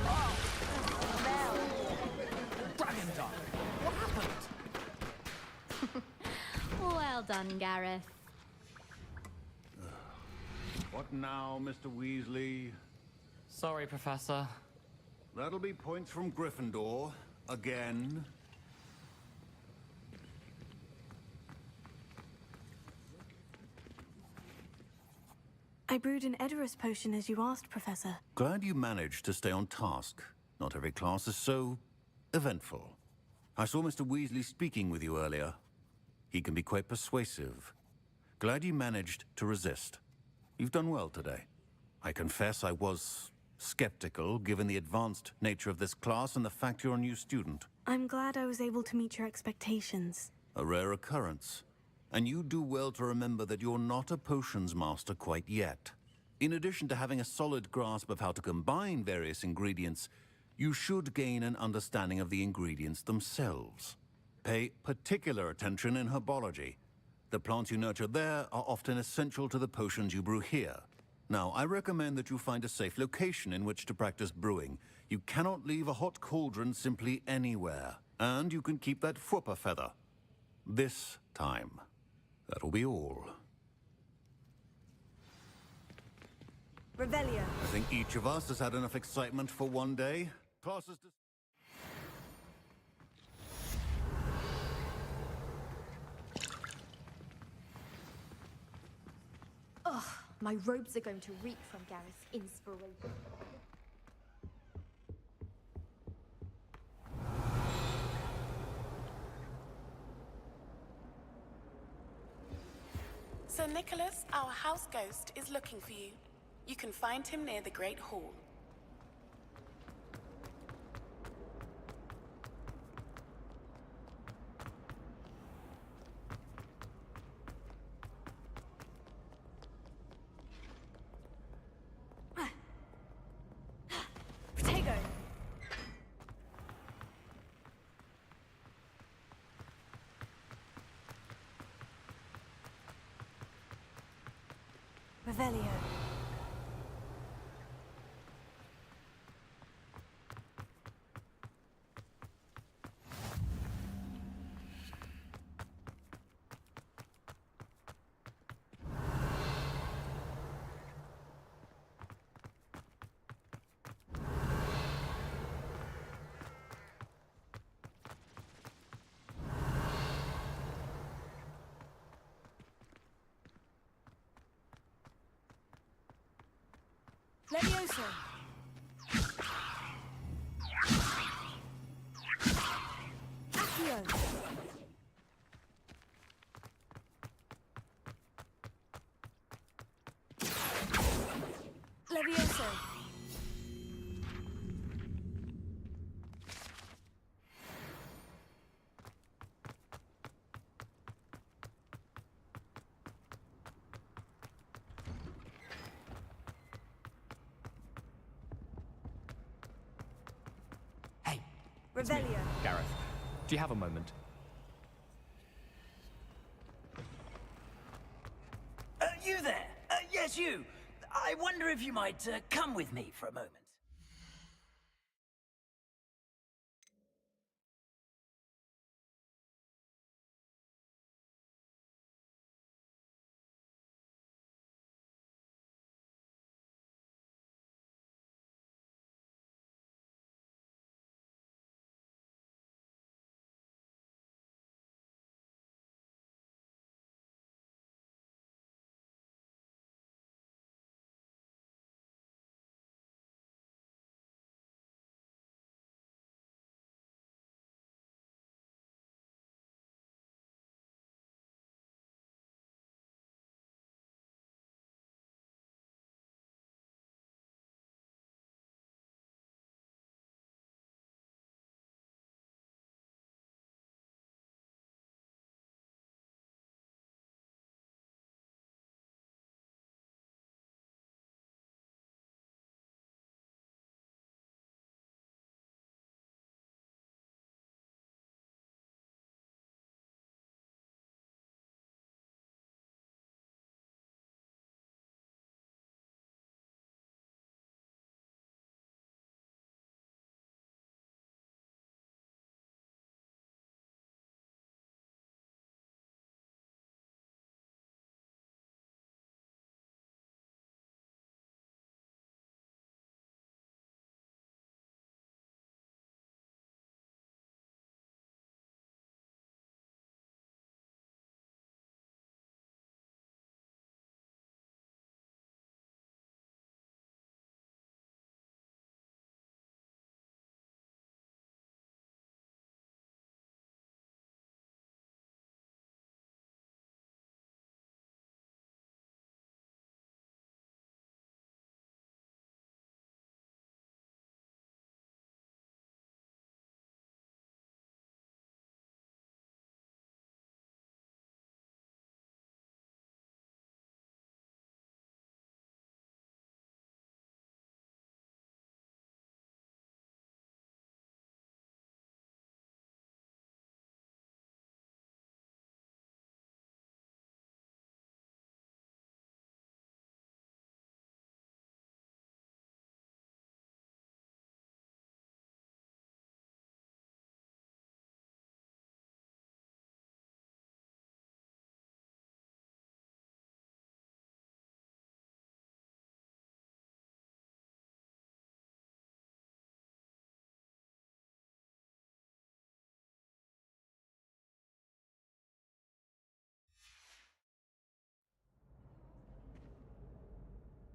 Oh! Dragon Dog! What happened? Well done, Gareth. What now, Mr. Weasley? Sorry, Professor. That'll be points from Gryffindor. Again. I brewed an Edorus potion as you asked, Professor. Glad you managed to stay on task. Not every class is so eventful. I saw Mr. Weasley speaking with you earlier. He can be quite persuasive. Glad you managed to resist. You've done well today. I confess I was skeptical, given the advanced nature of this class and the fact you're a new student. I'm glad I was able to meet your expectations. A rare occurrence. And you do well to remember that you're not a potions master quite yet. In addition to having a solid grasp of how to combine various ingredients, you should gain an understanding of the ingredients themselves. Pay particular attention in herbology. The plants you nurture there are often essential to the potions you brew here. Now, I recommend that you find a safe location in which to practice brewing. You cannot leave a hot cauldron simply anywhere. And you can keep that Fwooper feather. This time. That'll be all. Revelio. I think each of us has had enough excitement for one day. Classes to... Ugh, my robes are going to reek from Gareth's inspiration. Sir Nicholas, our house ghost, is looking for you. You can find him near the Great Hall. Protego. Revelio. Levioso. Accio. Levioso. Revelio. Gareth, do you have a moment? You there? Yes, you. I wonder if you might come with me for a moment.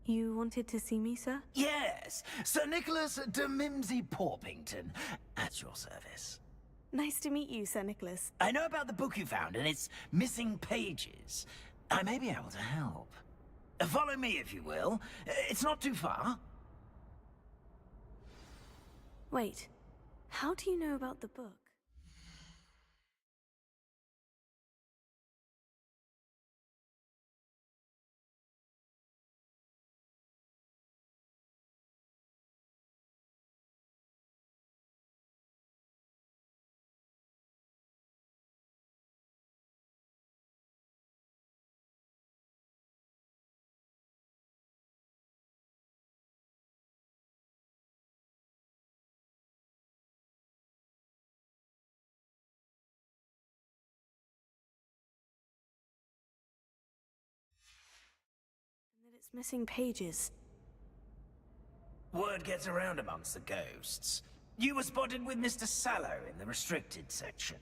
You wanted to see me, sir? Yes, Sir Nicholas de Mimsy Porpington, at your service. Nice to meet you, Sir Nicholas. I know about the book you found and its missing pages. I may be able to help. Follow me, if you will. It's not too far. Wait, how do you know about the book? And that it's missing pages. Word gets around amongst the ghosts. You were spotted with Mr. Sallow in the restricted section.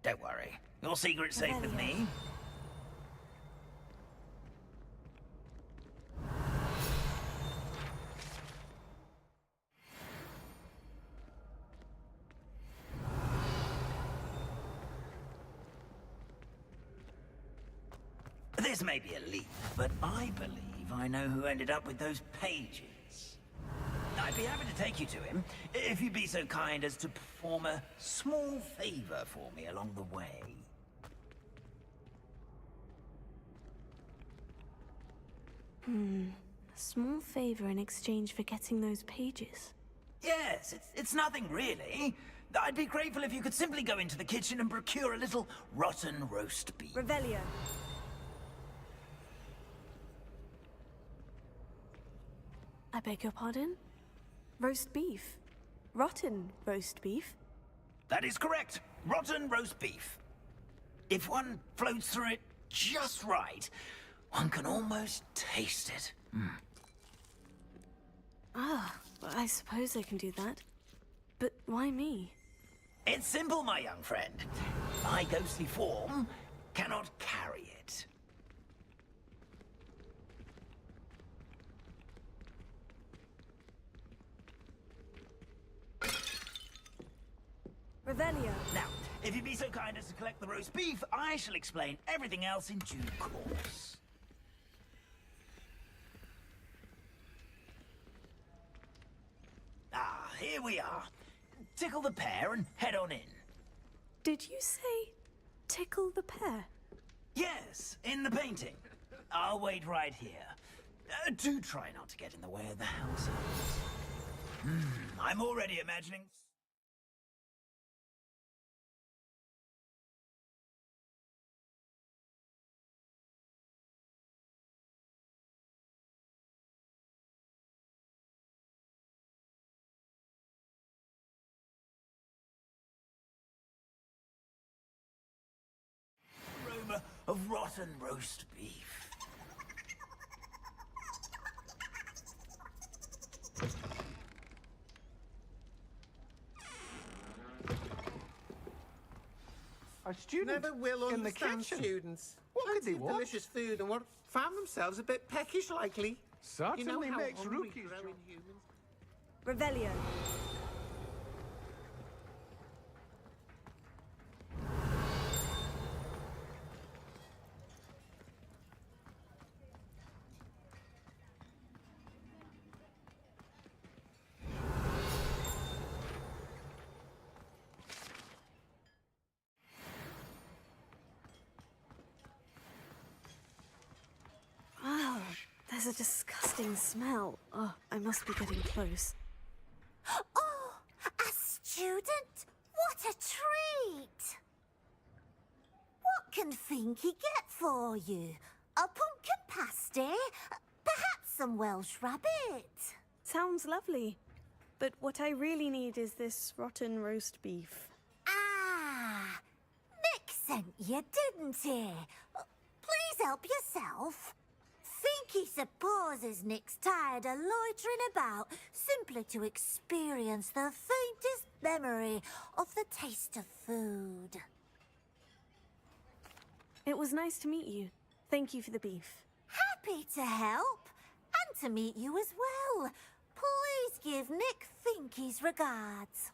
Don't worry, your secret's safe with me. This may be a leap, but I believe I know who ended up with those pages. I'd be happy to take you to him, if you'd be so kind as to perform a small favor for me along the way. A small favor in exchange for getting those pages. Yes, it's nothing really. I'd be grateful if you could simply go into the kitchen and procure a little rotten roast beef. Revelio. I beg your pardon? Roast beef? Rotten roast beef? That is correct. Rotten roast beef. If one floats through it just right, one can almost taste it. Ah, well, I suppose I can do that. But why me? It's simple, my young friend. My ghostly form cannot carry it. Revelio. Now, if you'd be so kind as to collect the roast beef, I shall explain everything else in due course. Ah, here we are. Tickle the pear and head on in. Did you say tickle the pear? Yes, in the painting. I'll wait right here. Do try not to get in the way of the house. I'm already imagining... aroma of rotten roast beef. A student Never will in the understand kitchen. students. What could Plenty they of want? delicious food and what found themselves a bit peckish likely. Certainly you know how makes hungry rookies growing jump. humans. Revelio. Oh, there's a disgusting smell. Oh, I must be getting close. Oh, a student? What a treat! What can Finky get for you? A pumpkin pasty? Perhaps some Welsh rabbit? Sounds lovely. But what I really need is this rotten roast beef. Ah, Nick sent you, didn't he? Please help yourself. Finky supposes Nick's tired of loitering about simply to experience the faintest memory of the taste of food. It was nice to meet you. Thank you for the beef. Happy to help. to meet you as well. Please give Nick Finky's regards.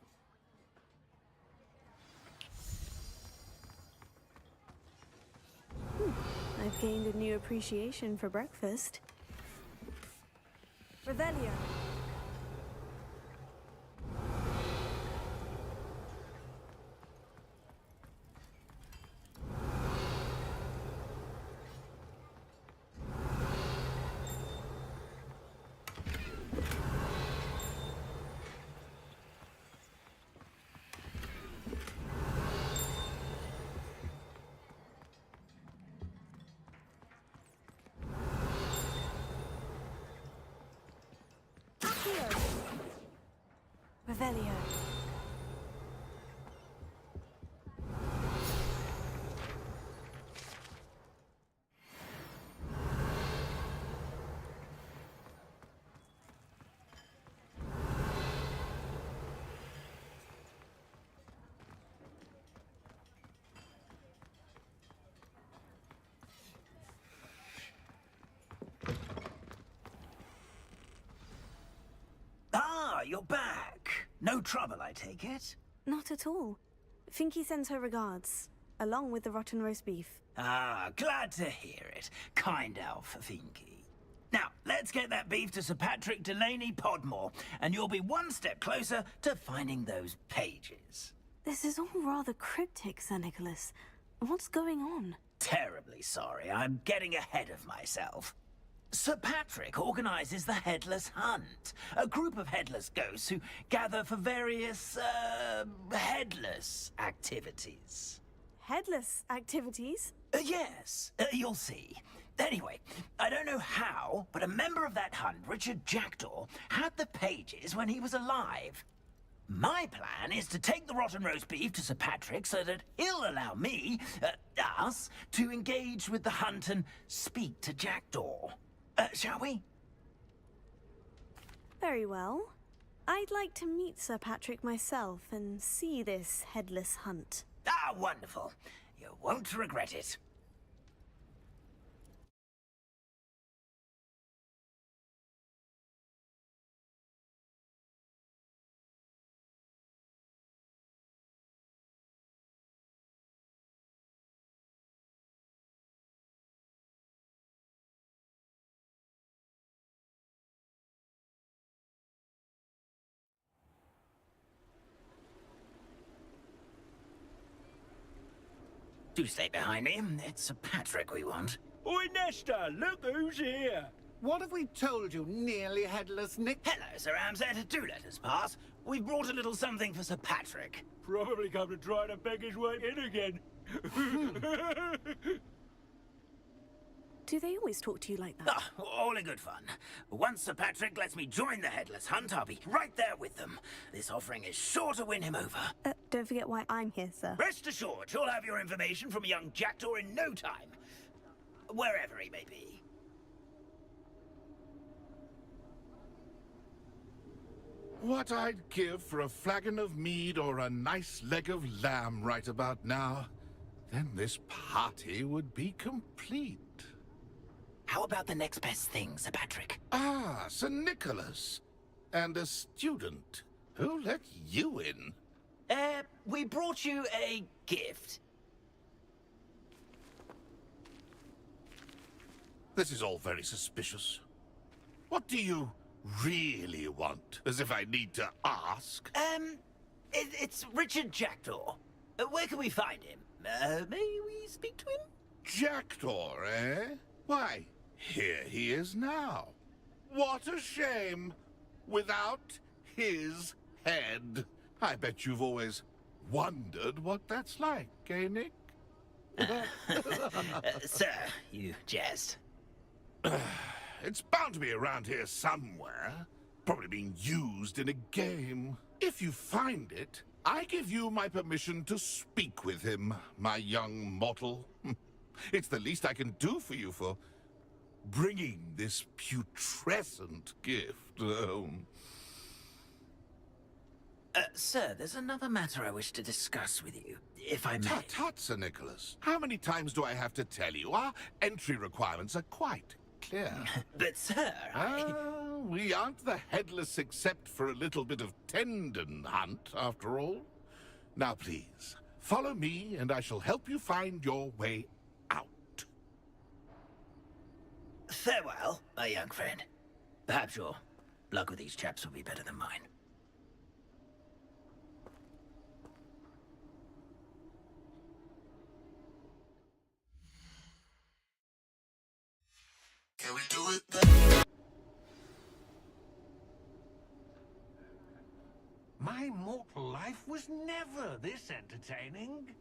I've gained a new appreciation for breakfast. Revelio. Revelio. Ah, you're back. No trouble, I take it? Not at all. Finky sends her regards, along with the rotten roast beef. Ah, glad to hear it. Kind elf, Finky. Now, let's get that beef to Sir Patrick Delaney Podmore, and you'll be one step closer to finding those pages. This is all rather cryptic, Sir Nicholas. What's going on? Terribly sorry, I'm getting ahead of myself. Sir Patrick organizes the Headless Hunt, a group of headless ghosts who gather for various, headless activities. Headless activities? Yes, you'll see. Anyway, I don't know how, but a member of that hunt, Richard Jackdaw, had the pages when he was alive. My plan is to take the rotten roast beef to Sir Patrick so that he'll allow me, us, to engage with the hunt and speak to Jackdaw. Shall we? Very well. I'd like to meet Sir Patrick myself and see this headless hunt. Ah, wonderful. You won't regret it. Do stay behind me. It's Sir Patrick we want. Oi, Nesta, look who's here. What have we told you, nearly headless Nick? Hello, Sir Ramsay. Do let us pass. We've brought a little something for Sir Patrick. Probably come to try to beg his way in again. Do they always talk to you like that? Ah, all in good fun. Once Sir Patrick lets me join the Headless Hunt, I'll be right there with them. This offering is sure to win him over. Don't forget why I'm here, sir. Rest assured, you'll have your information from a young Jackdaw in no time. Wherever he may be. What I'd give for a flagon of mead or a nice leg of lamb right about now. Then this party would be complete. How about the next best thing, Sir Patrick? Ah, Sir Nicholas. And a student. Who let you in? We brought you a gift. This is all very suspicious. What do you really want? As if I need to ask. It's Richard Jackdaw. Where can we find him? May we speak to him? Jackdaw, eh? Why, here he is now. What a shame. Without his head. I bet you've always wondered what that's like, eh, Nick? Sir, you jest. It's bound to be around here somewhere. Probably being used in a game. If you find it, I give you my permission to speak with him, my young mortal. It's the least I can do for you for bringing this putrescent gift home. Sir, there's another matter I wish to discuss with you, if I may. Tut, Sir Nicholas. How many times do I have to tell you? Our entry requirements are quite clear. But, sir, we aren't the headless except for a little bit of tendon hunt, after all. Now, please, follow me, and I shall help you find your way out. Farewell, my young friend. Perhaps your luck with these chaps will be better than mine. Can we do it then? My mortal life was never this entertaining.